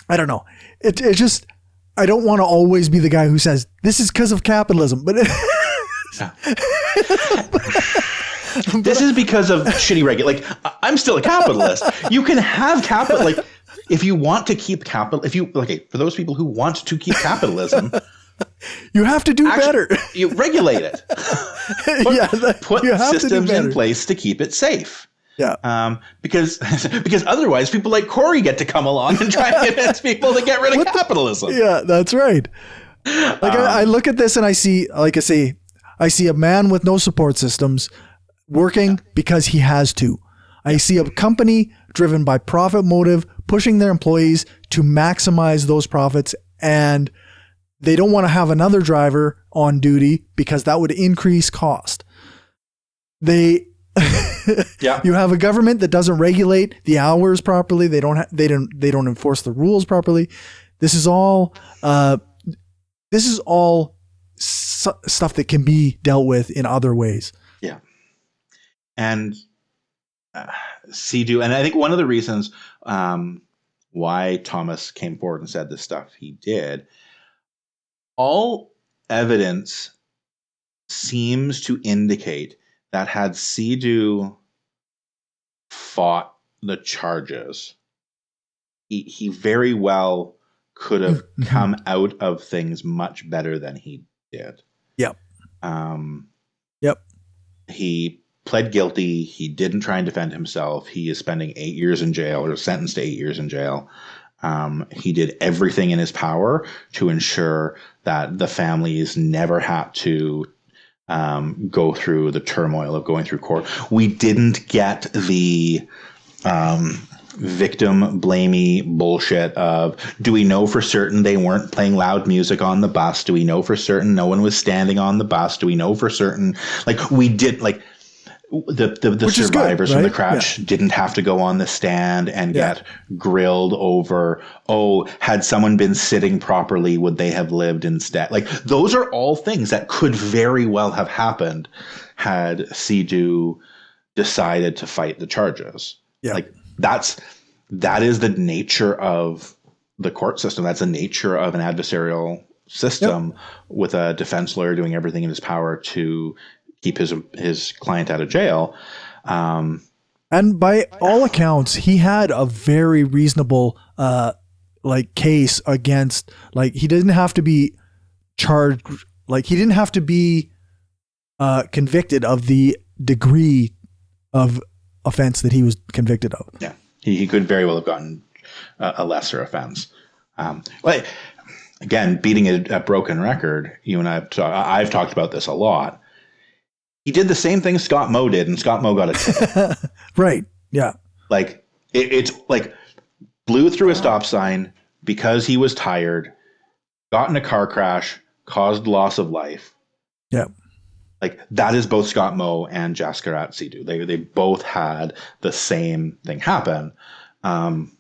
I don't know. It just, I don't want to always be the guy who says this is because of capitalism, but this is because of shitty regulation. Like, I'm still a capitalist. You can have capital. Like, if you want to keep capital, for those people who want to keep capitalism, you have to do better. You regulate it. Put systems in place to keep it safe. Yeah. Because otherwise people like Cory get to come along and try and convince people to get rid of capitalism. Yeah, that's right. Like I look at this and I see a man with no support systems working because he has to. I see a company driven by profit motive, pushing their employees to maximize those profits, and they don't want to have another driver on duty because that would increase cost. You have a government that doesn't regulate the hours properly. They don't enforce the rules properly. This is all stuff that can be dealt with in other ways. Yeah. And Sea-Doo, and I think one of the reasons why Thomas came forward and said this stuff he did, all evidence seems to indicate that had Sea-Doo fought the charges, he very well could have come out of things much better than he did. Yep. He pled guilty. He didn't try and defend himself. He is spending 8 years in jail, or sentenced to 8 years in jail. He did everything in his power to ensure that the families never had to go through the turmoil of going through court. We didn't get the victim blamey bullshit of, do we know for certain they weren't playing loud music on the bus? Do we know for certain no one was standing on the bus? Do we know for certain, like, we did, like, the survivors from the crash didn't have to go on the stand and get grilled over, had someone been sitting properly, would they have lived instead? Like, those are all things that could very well have happened had Sea-Doo decided to fight the charges. Yeah. Like, that is the nature of the court system. That's the nature of an adversarial system with a defense lawyer doing everything in his power to keep his client out of jail. And by all accounts, he had a very reasonable case against, like, he didn't have to be charged, like, he didn't have to be convicted of the degree of offense that he was convicted of. Yeah, he could very well have gotten a lesser offense. Again, beating a broken record, you and I've talked about this a lot. He did the same thing Scott Moe did, and Scott Moe got a ticket. Right. Yeah. Like, it's like blew through a stop sign because he was tired, got in a car crash, caused loss of life. Yeah. Like, that is both Scott Moe and Jaskirat Sea-Doo. They both had the same thing happen. And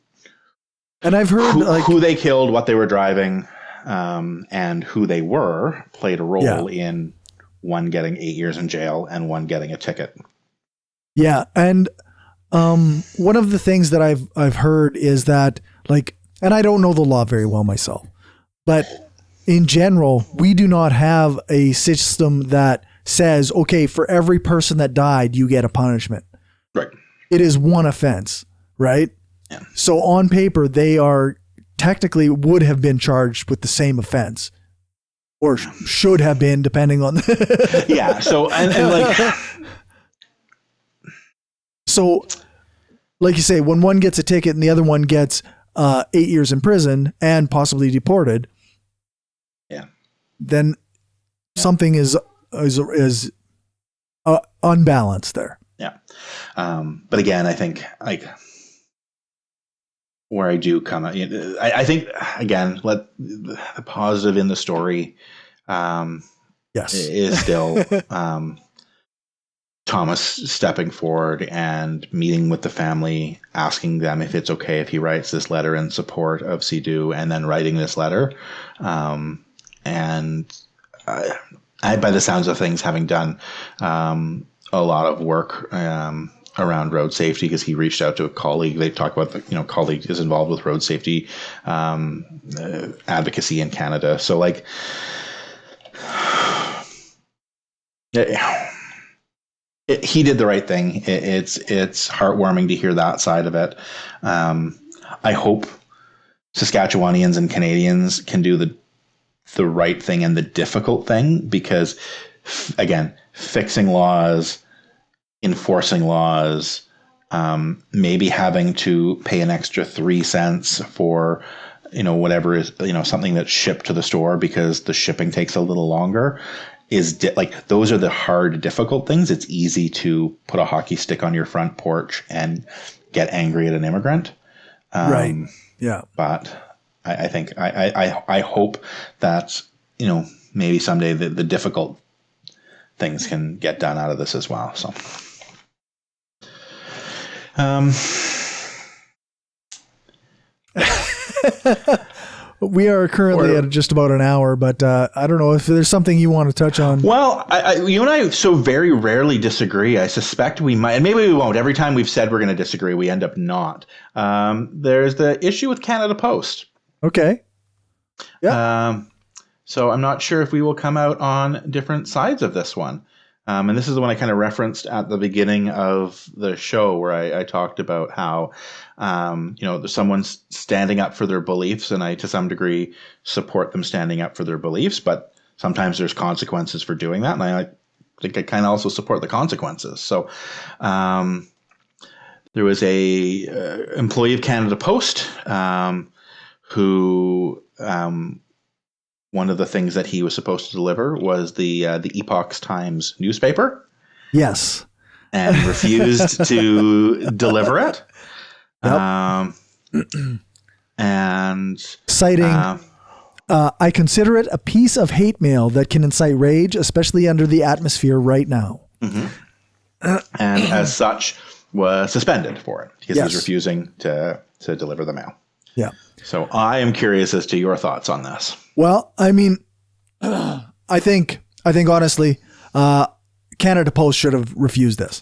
I've heard who they killed, what they were driving, and who they were played a role in one getting 8 years in jail and one getting a ticket. Yeah. And one of the things that I've heard is that, like, and I don't know the law very well myself, but in general, we do not have a system that says, okay, for every person that died, you get a punishment. Right. It is one offense, right? Yeah. So on paper, they are technically would have been charged with the same offense. Or should have been, depending on. Yeah. So and like, so, like you say, when one gets a ticket and the other one gets 8 years in prison and possibly deported, then something is unbalanced there. Yeah. But again, I think, like, where I do come, I think, again, let the positive in the story, Yes. is still Thomas stepping forward and meeting with the family, asking them if it's okay if he writes this letter in support of Sidhu, and then writing this letter. And I, by the sounds of things, having done a lot of work around road safety, because he reached out to a colleague. They talk about colleague is involved with road safety advocacy in Canada. So like, he did the right thing. It's heartwarming to hear that side of it. I hope Saskatchewanians and Canadians can do the right thing and the difficult thing, because again, fixing laws, enforcing laws, maybe having to pay an extra 3 cents for, whatever is, something that's shipped to the store because the shipping takes a little longer, is like, those are the hard, difficult things. It's easy to put a hockey stick on your front porch and get angry at an immigrant. Right. Yeah. But I think I hope that, maybe someday the difficult things can get done out of this as well. So, we are currently at just about an hour, but I don't know if there's something you want to touch on. Well, you and I so very rarely disagree. I suspect we might, and maybe we won't. Every time we've said we're going to disagree, we end up not. There's the issue with Canada Post. Okay. Yeah. So I'm not sure if we will come out on different sides of this one. And this is the one I kind of referenced at the beginning of the show, where I talked about how, there's someone standing up for their beliefs, and I, to some degree, support them standing up for their beliefs, but sometimes there's consequences for doing that. And I think I kind of also support the consequences. So, there was a employee of Canada Post, who, one of the things that he was supposed to deliver was the Epoch Times newspaper. Yes. And refused to deliver it. Yep. And citing, I consider it a piece of hate mail that can incite rage, especially under the atmosphere right now. Mm-hmm. And as such, was suspended for it because he's refusing to deliver the mail. Yeah. So I am curious as to your thoughts on this. Well, I mean, I think honestly, Canada Post should have refused this.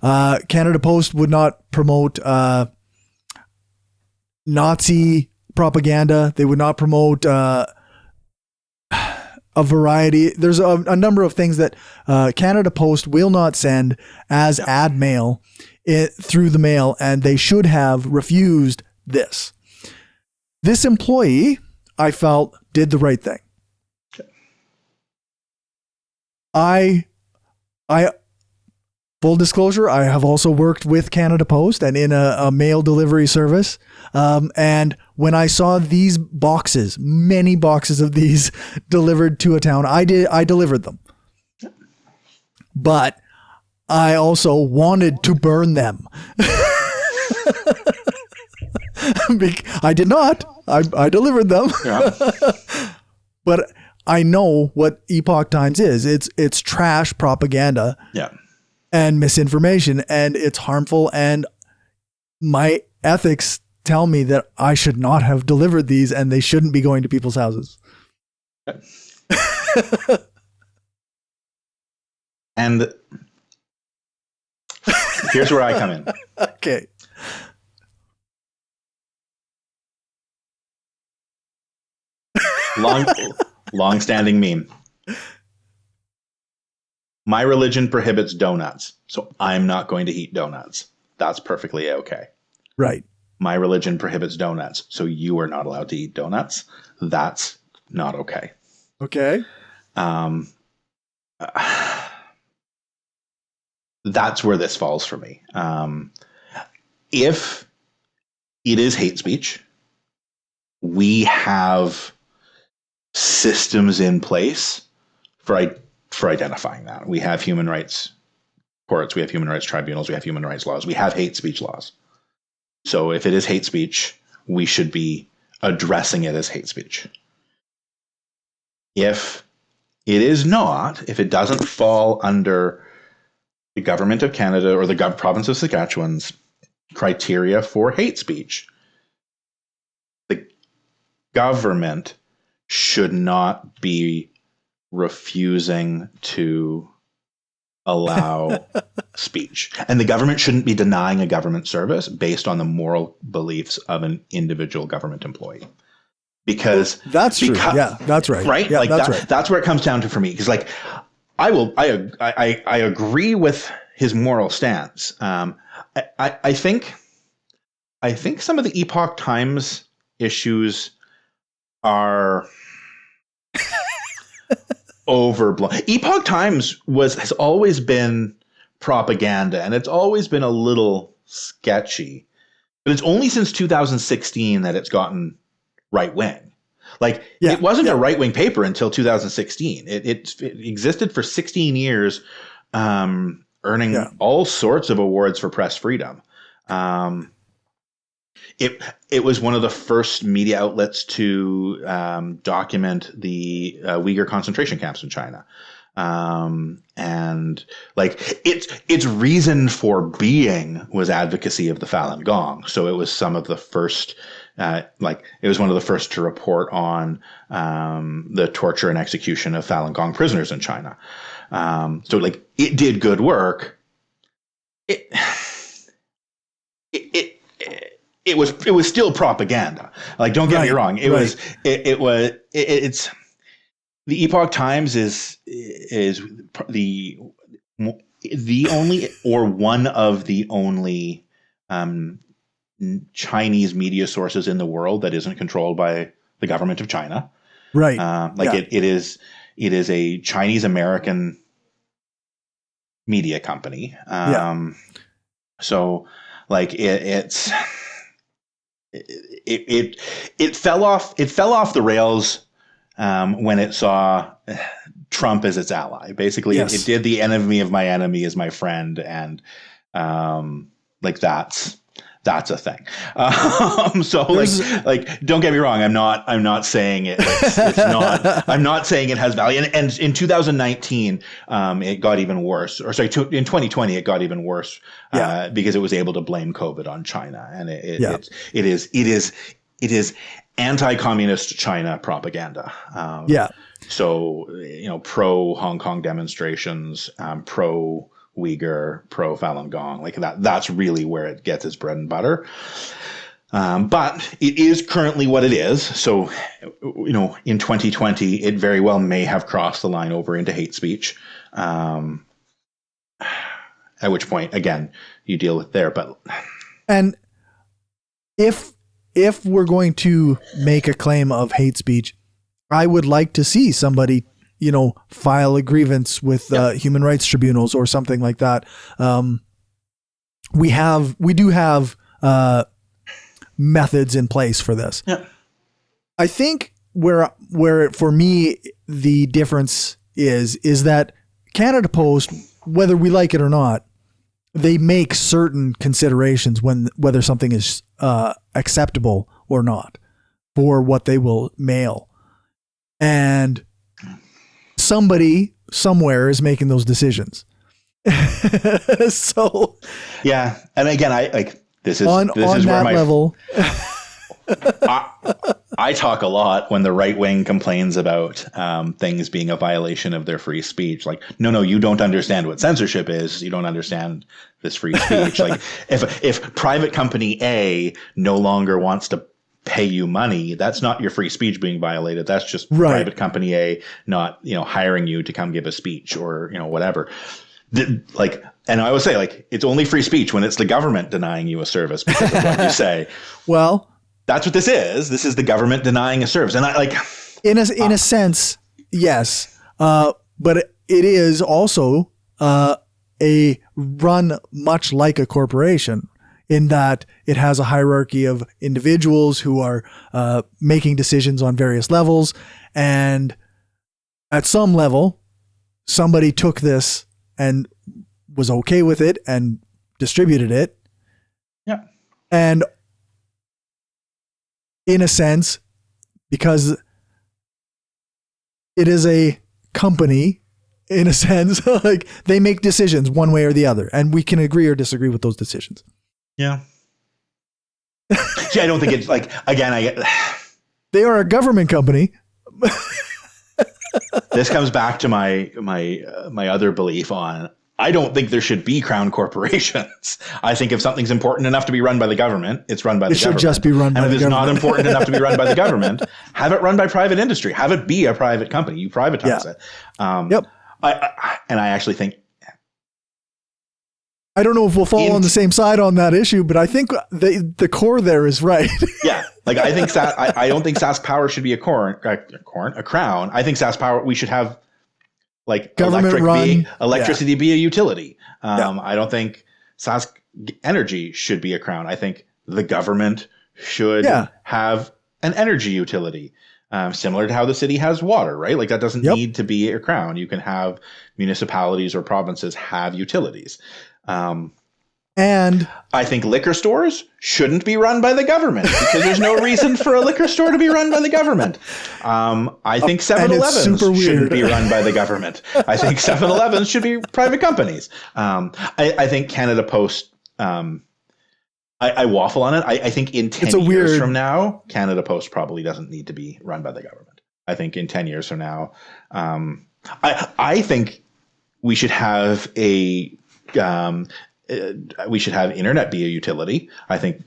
Canada Post would not promote Nazi propaganda. They would not promote a variety. There's a number of things that Canada Post will not send as ad mail through the mail, and they should have refused this. This employee, I felt, did the right thing. I full disclosure, I have also worked with Canada Post and in a mail delivery service. And when I saw these boxes, many boxes of these delivered to a town, I delivered them. But I also wanted to burn them. I did not. I delivered them. Yeah. But I know what Epoch Times is. It's trash propaganda. Yeah. And misinformation, and it's harmful, and my ethics tell me that I should not have delivered these, and they shouldn't be going to people's houses. And here's where I come in. Okay. Long-standing meme. My religion prohibits donuts, so I'm not going to eat donuts. That's perfectly okay. Right. My religion prohibits donuts, so you are not allowed to eat donuts. That's not okay. Okay. That's where this falls for me. If it is hate speech, we have systems in place for identifying that. We have human rights courts, we have human rights tribunals, we have human rights laws, we have hate speech laws. So if it is hate speech, we should be addressing it as hate speech. If It is not, if it doesn't fall under the government of Canada or the province of Saskatchewan's criteria for hate speech. The government should not be refusing to allow speech. And the government shouldn't be denying a government service based on the moral beliefs of an individual government employee. Because that's true. Yeah, that's right. Right? Yeah, like that's right. That's where it comes down to for me. Because like I agree with his moral stance. I think some of the Epoch Times issues are overblown. Epoch Times has always been propaganda, and it's always been a little sketchy. But it's only since 2016 that it's gotten right wing. Like it wasn't a right wing paper until 2016. It existed for 16 years, earning all sorts of awards for press freedom. It was one of the first media outlets to document the Uyghur concentration camps in China. And like its reason for being was advocacy of the Falun Gong. So it was some of the first, it was one of the first to report on the torture and execution of Falun Gong prisoners in China. So like it did good work. It was still propaganda. Like, don't get me wrong. It's the Epoch Times is the only or one of the only Chinese media sources in the world that isn't controlled by the government of China. Right. It is a Chinese American media company. So like it fell off the rails when it saw Trump as its ally. Basically, it did the enemy of my enemy is my friend, and like that's a thing. So like don't get me wrong. I'm not saying it's not. I'm not saying it has value. And in 2019, it got even worse. Or sorry, in 2020, it got even worse because it was able to blame COVID on China, and it is anti-communist China propaganda. So pro Hong Kong demonstrations, pro Uyghur, pro Falun Gong, like that's really where it gets its bread and butter. But it is currently what it is. So, in 2020, it very well may have crossed the line over into hate speech. At which point, again, you deal with there. And if we're going to make a claim of hate speech, I would like to see somebody file a grievance with human rights tribunals or something like that. We do have methods in place for this. Yeah. I think where for me the difference is that Canada Post, whether we like it or not, they make certain considerations whether something is acceptable or not for what they will mail, and somebody somewhere is making those decisions. So yeah, and again, this is on where that level. I talk a lot when the right wing complains about things being a violation of their free speech. Like, no, you don't understand what censorship is. You don't understand this free speech. Like, if private company A no longer wants to pay you money, that's not your free speech being violated. That's just private company A not hiring you to come give a speech or whatever. And I always say, it's only free speech when it's the government denying you a service because of what you say. Well, that's what this is. This is the government denying a service. And in a sense, yes. But it is also a run much like a corporation, in that it has a hierarchy of individuals who are making decisions on various levels. And at some level, somebody took this and was okay with it and distributed it. Yeah. And in a sense, because it is a company in a sense. Like they make decisions one way or the other, and we can agree or disagree with those decisions. Yeah. I don't think it's like, again, they are a government company. This comes back to my other belief on, I don't think there should be crown corporations. I think if something's important enough to be run by the government, it's run by the government. It should just be run by the government. And if it's not important enough to be run by the government, have it run by private industry. Have it be a private company. You privatize it. Yep. I actually think, I don't know if we'll fall on the same side on that issue, but I think the core there is right. Yeah. Like I think I don't think Sask Power should be a crown. I think Sask Power, we should have like electricity be a utility. I don't think Sask Energy should be a crown. I think the government should have an energy utility, similar to how the city has water, right? Like that doesn't need to be a crown. You can have municipalities or provinces have utilities. And I think liquor stores shouldn't be run by the government because there's no reason for a liquor store to be run by the government. I think 7-Elevens shouldn't be run by the government. I think 7-Elevens should be private companies. I think Canada Post, I waffle on it. I think in 10 years from now, Canada Post probably doesn't need to be run by the government. I think in 10 years from now, I think we should have we should have internet be a utility. I think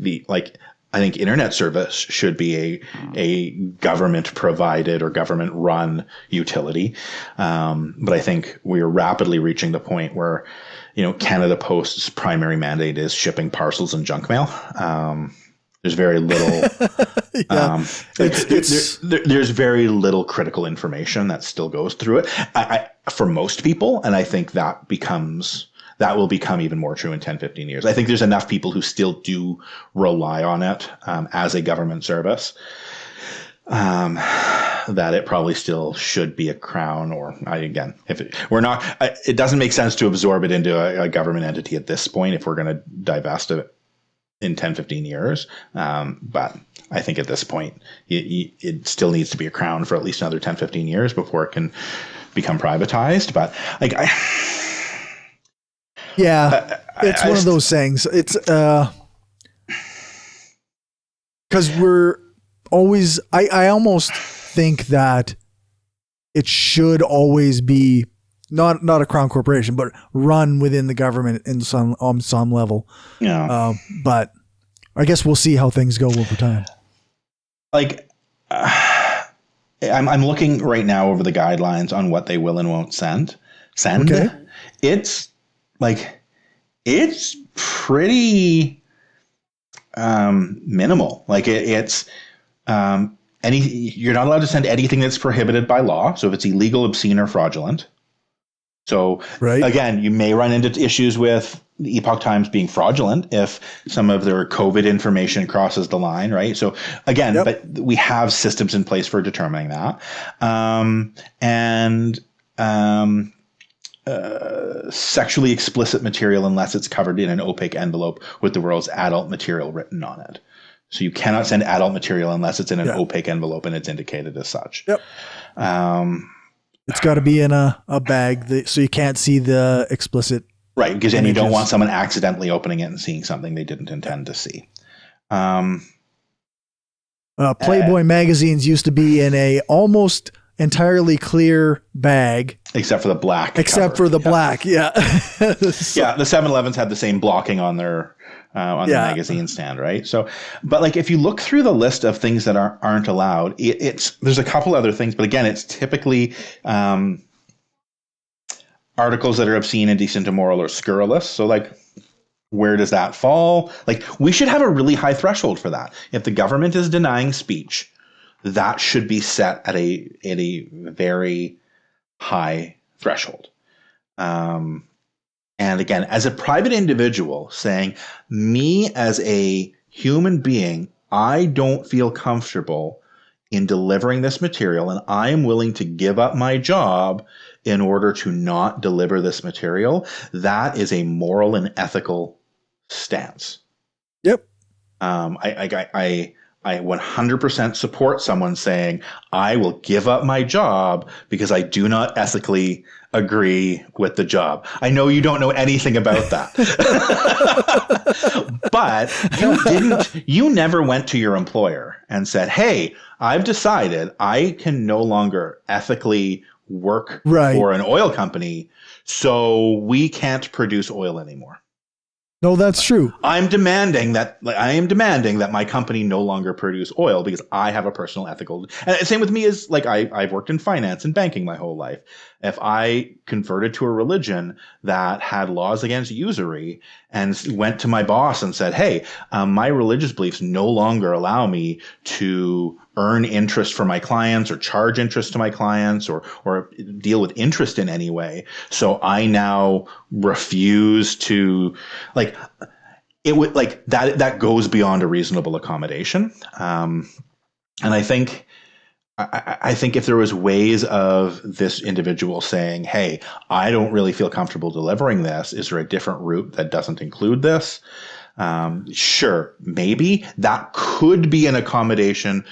internet service should be a government provided or government run utility. But I think we are rapidly reaching the point where, Canada Post's primary mandate is shipping parcels and junk mail. There's very little, there's very little critical information that still goes through it for most people. And I think that will become even more true in 10, 15 years. I think there's enough people who still do rely on it as a government service that it probably still should be a crown. Or it doesn't make sense to absorb it into a government entity at this point if we're going to divest it in 10, 15 years. But I think at this point, it still needs to be a crown for at least another 10, 15 years before it can become privatized. But it's one of those things. It's because we're always. I almost think that it should always be not a crown corporation, but run within the government on some level. Yeah. But I guess we'll see how things go over time. I'm looking right now over the guidelines on what they will and won't send. Okay. It's pretty minimal. You're not allowed to send anything that's prohibited by law. So if it's illegal, obscene, or fraudulent. So again, you may run into issues with the Epoch Times being fraudulent if some of their COVID information crosses the line, right? So again, but we have systems in place for determining that. Sexually explicit material unless it's covered in an opaque envelope with the world's adult material written on it. So you cannot send adult material unless it's in an opaque envelope and it's indicated as such. Yep. It's got to be in a bag so you can't see the explicit. Right, because then you don't want someone accidentally opening it and seeing something they didn't intend to see. Playboy magazines used to be in a almost entirely clear bag. Except for the black. Black, yeah. Yeah, the 7-Elevens had the same blocking on their the magazine stand, right? So, but if you look through the list of things that aren't allowed, there's a couple other things, but again, it's typically articles that are obscene, indecent, immoral, or scurrilous. So where does that fall? We should have a really high threshold for that. If the government is denying speech, that should be set at a very high threshold. And again, as a private individual saying, me as a human being, I don't feel comfortable in delivering this material, and I am willing to give up my job in order to not deliver this material. That is a moral and ethical stance. Yep. I I 100% support someone saying, I will give up my job because I do not ethically agree with the job. I know you don't know anything about that. But you never went to your employer and said, hey, I've decided I can no longer ethically work for an oil company, so we can't produce oil anymore. No, that's true. I am demanding that my company no longer produce oil because I have a personal ethical. And same with me is like I've worked in finance and banking my whole life. If I converted to a religion that had laws against usury and went to my boss and said, "Hey, my religious beliefs no longer allow me to earn interest for my clients or charge interest to my clients or deal with interest in any way. So I now refuse to like." It would like that goes beyond a reasonable accommodation. And I think if there was ways of this individual saying, hey, I don't really feel comfortable delivering this. Is there a different route that doesn't include this? Sure, maybe that could be an accommodation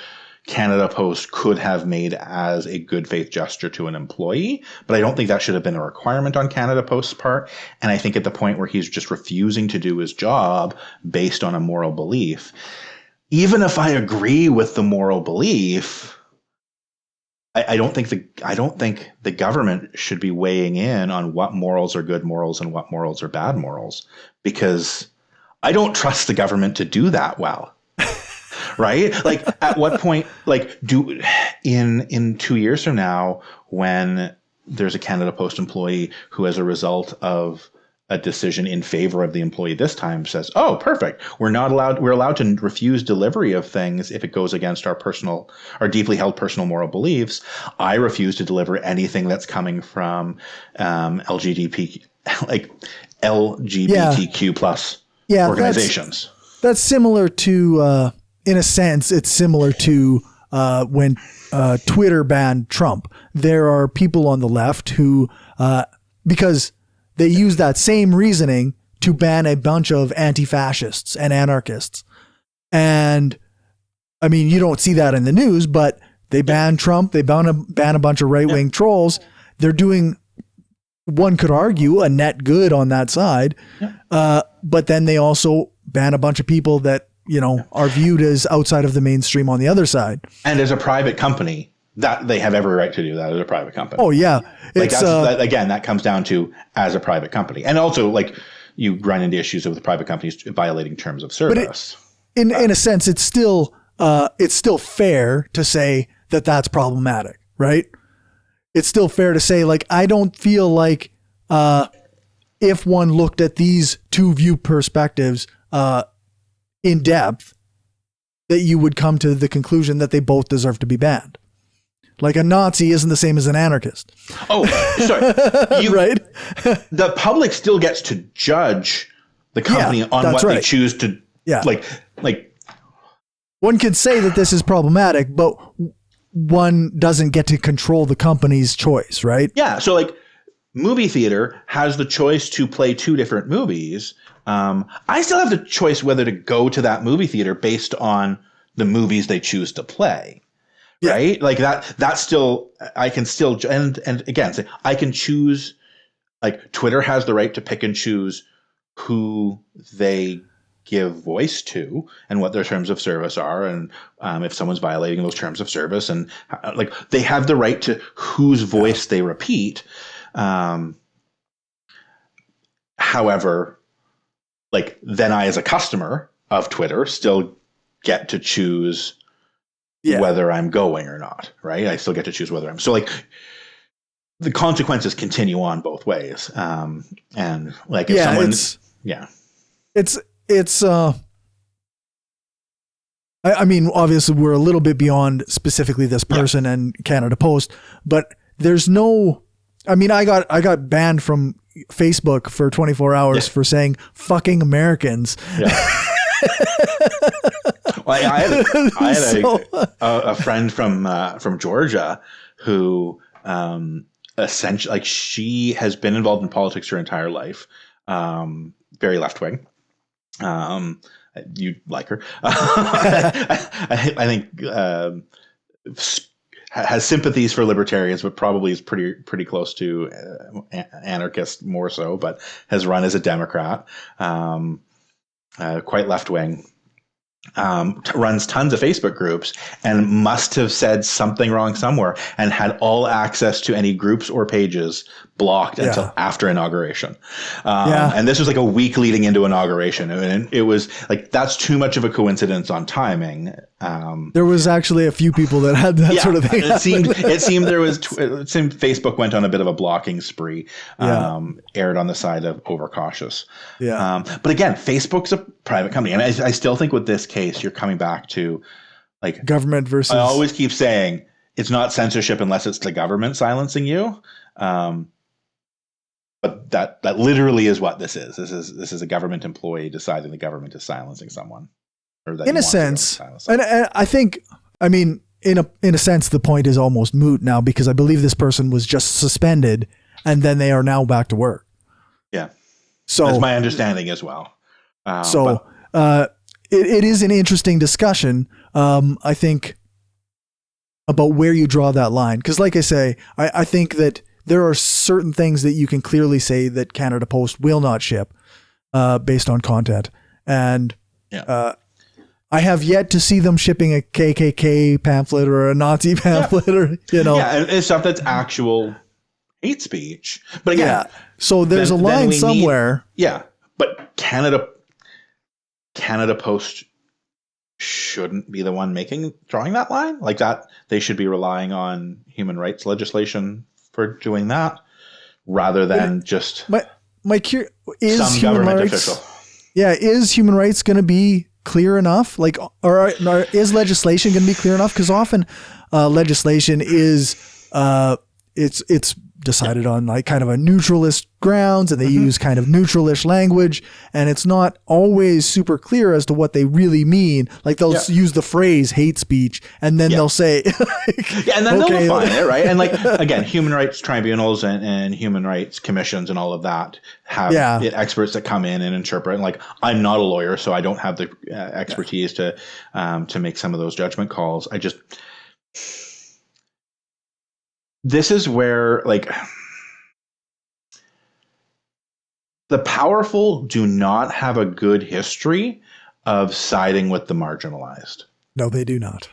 Canada Post could have made as a good faith gesture to an employee, but I don't think that should have been a requirement on Canada Post's part. And I think at the point where he's just refusing to do his job based on a moral belief, even if I agree with the moral belief, I don't think the government should be weighing in on what morals are good morals and what morals are bad morals, because I don't trust the government to do that well. Right? Like at what point, like in 2 years from now, when there's a Canada Post employee who, as a result of a decision in favor of the employee this time, says, oh, perfect. We're allowed to refuse delivery of things if it goes against our deeply held personal moral beliefs. I refuse to deliver anything that's coming from LGBTQ plus organizations. That's similar to in a sense, it's similar to when Twitter banned Trump. There are people on the left who, because they use that same reasoning to ban a bunch of anti-fascists and anarchists. And I mean, you don't see that in the news, but they ban Trump. They ban a bunch of right-wing trolls. They're doing, one could argue, a net good on that side. But then they also ban a bunch of people that, are viewed as outside of the mainstream on the other side. And as a private company, that they have every right to do that as a private company. Oh yeah. That comes down to as a private company. And also like you run into issues with private companies violating terms of service. But in a sense, it's still fair to say that that's problematic, right? It's still fair to say, like, I don't feel like, if one looked at these two view perspectives, in depth, that you would come to the conclusion that they both deserve to be banned. Like a Nazi isn't the same as an anarchist. Oh, sorry. Right? The public still gets to judge the company on what they choose to like. One could say that this is problematic, but one doesn't get to control the company's choice, right? Yeah. So like movie theater has the choice to play two different movies. I still have the choice whether to go to that movie theater based on the movies they choose to play. Right? Like that's still, I can still, and again, say I can choose, like Twitter has the right to pick and choose who they give voice to and what their terms of service are. And, if someone's violating those terms of service and like they have the right to whose voice they repeat. However, like then I, as a customer of Twitter, still get to choose whether I'm going or not, right? I still get to choose whether I'm, so like the consequences continue on both ways. And like, if someone, I mean, obviously we're a little bit beyond specifically this person and Canada Post, but there's no, I mean, I got banned from Facebook for 24 hours for saying fucking Americans. Yeah. Well, I had a friend from Georgia who essentially, like, she has been involved in politics her entire life, very left wing, You like her. I think has sympathies for libertarians, but probably is pretty close to anarchist more so, but has run as a Democrat, quite left wing. Runs tons of Facebook groups and must have said something wrong somewhere and had all access to any groups or pages blocked until after inauguration. And this was like a week leading into inauguration. And it was like, that's too much of a coincidence on timing. There was actually a few people that had that sort of thing. It seemed Facebook went on a bit of a blocking spree, erred on the side of overcautious. But again, Facebook's a private company. And I still think with this case, you're coming back to like government versus. I always keep saying it's not censorship unless it's the government silencing you. But that literally is what this is. This is a government employee deciding the government is silencing someone. Or that in a sense, and I think, I mean, in a sense, the point is almost moot now because I believe this person was just suspended and then they are now back to work. Yeah. So that's my understanding as well. It is an interesting discussion, I think, about where you draw that line. Because like I say, I think that there are certain things that you can clearly say that Canada Post will not ship based on content. And I have yet to see them shipping a KKK pamphlet or a Nazi pamphlet or, and it's stuff that's actual hate speech. But again, so there's a line somewhere. But Canada Post shouldn't be the one drawing that line like that. They should be relying on human rights legislation for doing that rather than just my is some human government rights, official. Yeah, is human rights going to be clear enough? Like, or is legislation going to be clear enough? Because often legislation is it's decided on like kind of a neutralist grounds, and they use kind of neutralish language, and it's not always super clear as to what they really mean. Like they'll use the phrase hate speech, and then they'll say, and then they'll define it, right? And like again, human rights tribunals and human rights commissions and all of that have experts that come in and interpret. And like I'm not a lawyer, so I don't have the expertise to make some of those judgment calls. This is where, like, the powerful do not have a good history of siding with the marginalized. No, they do not.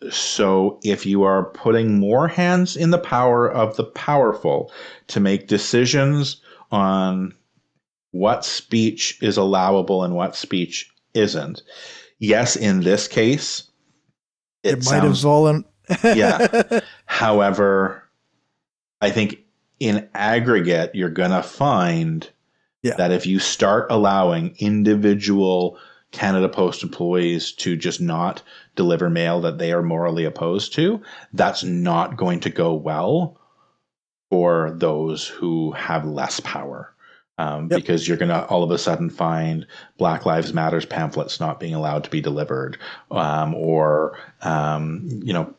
So if you are putting more hands in the power of the powerful to make decisions on what speech is allowable and what speech isn't, yes, in this case, it might have fallen. However, I think in aggregate, you're going to find that if you start allowing individual Canada Post employees to just not deliver mail that they are morally opposed to, that's not going to go well for those who have less power. Because you're going to all of a sudden find Black Lives Matters pamphlets not being allowed to be delivered, or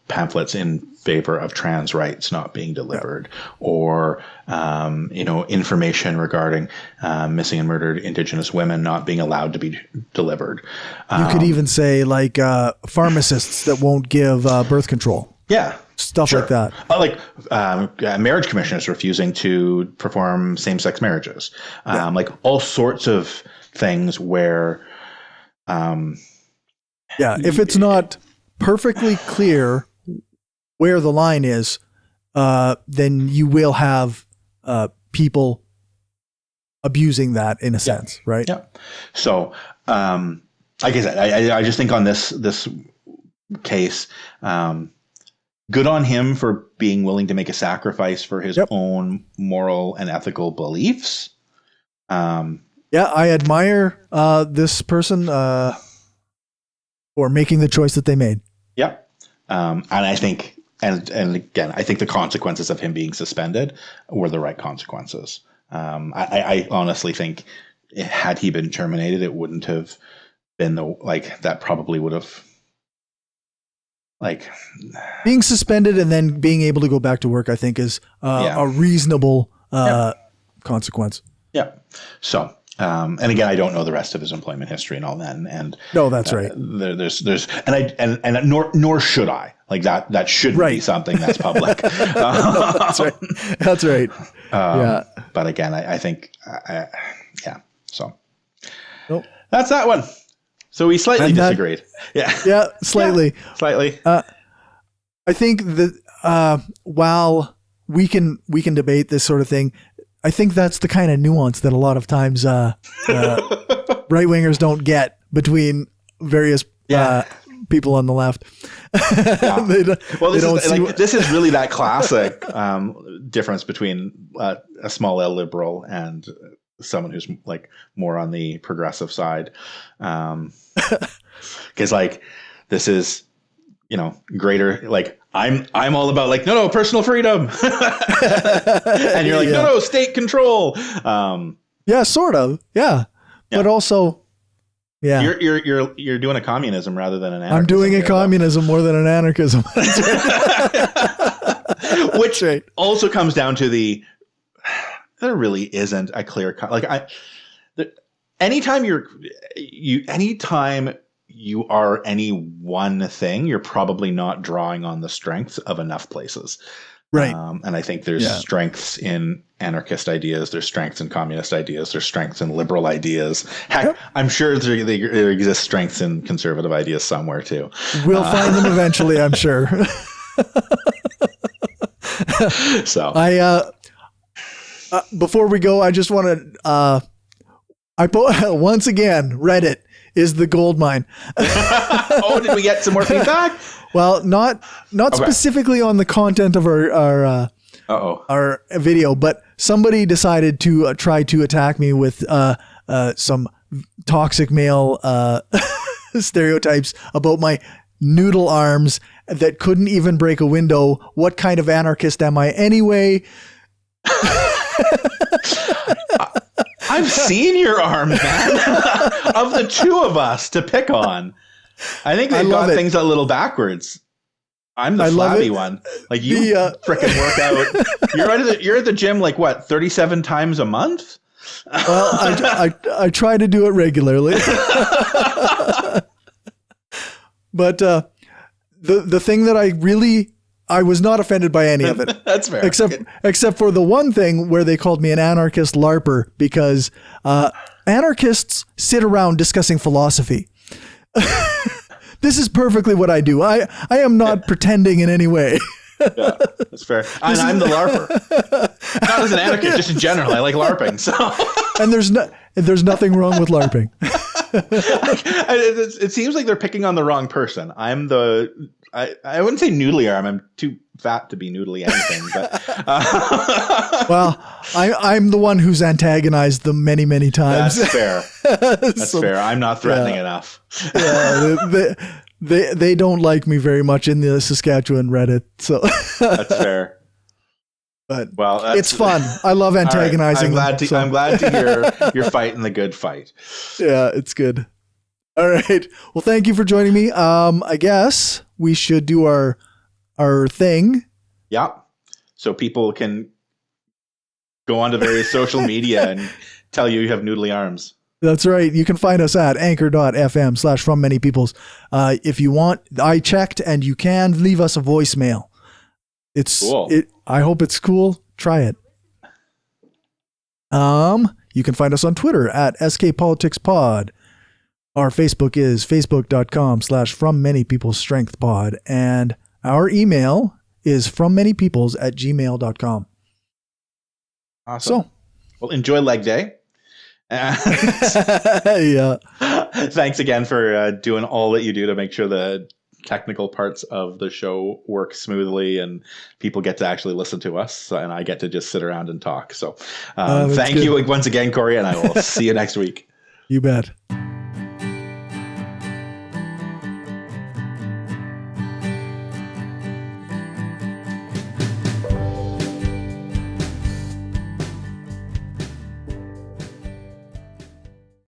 pamphlets in favor of trans rights not being delivered, or information regarding missing and murdered Indigenous women not being allowed to be delivered. You could even say like pharmacists that won't give birth control. Yeah. Stuff like that. Marriage commissioners refusing to perform same-sex marriages. Like all sorts of things where... if it's not perfectly clear where the line is, then you will have people abusing that in a sense, right? Yeah. So, like I said, I just think on this case... good on him for being willing to make a sacrifice for his own moral and ethical beliefs. I admire this person for making the choice that they made. Yeah. And I think, and again, I think the consequences of him being suspended were the right consequences. I honestly think had he been terminated, it wouldn't have been that probably would have, being suspended and then being able to go back to work, I think is a reasonable consequence. Yeah. So And again, I don't know the rest of his employment history and all that. And no, that's right. There's nor should I, like that shouldn't be something that's public. No, that's right. That's right. Yeah. But again, I think, yeah. So nope. That's that one. So we slightly disagreed. Yeah. Yeah. Slightly. Yeah, slightly. I think that while we can debate this sort of thing, I think that's the kind of nuance that a lot of times right wingers don't get between various people on the left. This is really that classic difference between a small L liberal and someone who's like more on the progressive side. Because like this is, greater, like I'm all about like, no, personal freedom. And you're like, no, state control. Yeah, sort of. Yeah. But also, yeah. You're doing a communism rather than an anarchism. I'm doing a communism more than an anarchism. Which also comes down to there really isn't a clear cut. Like anytime you are any one thing, you're probably not drawing on the strengths of enough places. Right. And I think there's strengths in anarchist ideas. There's strengths in communist ideas. There's strengths in liberal ideas. Heck, I'm sure there exists strengths in conservative ideas somewhere too. We'll find them eventually, I'm sure. So before we go, I just want to, once again, Reddit is the gold mine. Oh, did we get some more feedback? Well, not specifically on the content of our video, but somebody decided to try to attack me with some toxic male stereotypes about my noodle arms that couldn't even break a window. What kind of anarchist am I anyway? I've seen your arms, man. Of the two of us to pick on, I think they've got things a little backwards. I'm the flabby one. Like you frickin' work out. You're at the gym like what, 37 times a month? Well, I try to do it regularly. But the thing that I was not offended by any of it. That's fair. Except for the one thing where they called me an anarchist LARPer because anarchists sit around discussing philosophy. This is perfectly what I do. I am not pretending in any way. Yeah, that's fair. And I'm the LARPer. Not as an anarchist, just in general. I like LARPing. So. And there's nothing wrong with LARPing. It seems like they're picking on the wrong person. I'm I wouldn't say noodly arm. I'm too fat to be noodly anything. But well, I'm the one who's antagonized them many, many times. That's fair. That's fair. I'm not threatening enough. Yeah, they don't like me very much in the Saskatchewan Reddit. So that's fair. But it's fun. I love antagonizing. Right. I'm glad to hear you're fighting the good fight. Yeah, it's good. All right. Well, thank you for joining me. I guess we should do our thing. Yeah. So people can go onto various social media and tell you have noodly arms. That's right. You can find us at anchor.fm/FromManyPeoples. If you want, I checked and you can leave us a voicemail. It's cool. I hope it's cool. Try it. You can find us on Twitter at SKPoliticsPod. Our Facebook is facebook.com/FromManyPeoplesStrengthPod. And our email is FromManyPeoples@gmail.com. Awesome. So, well, enjoy leg day. Yeah. Thanks again for doing all that you do to make sure the technical parts of the show work smoothly and people get to actually listen to us and I get to just sit around and talk. So thank you once again, Cory, and I will see you next week. You bet.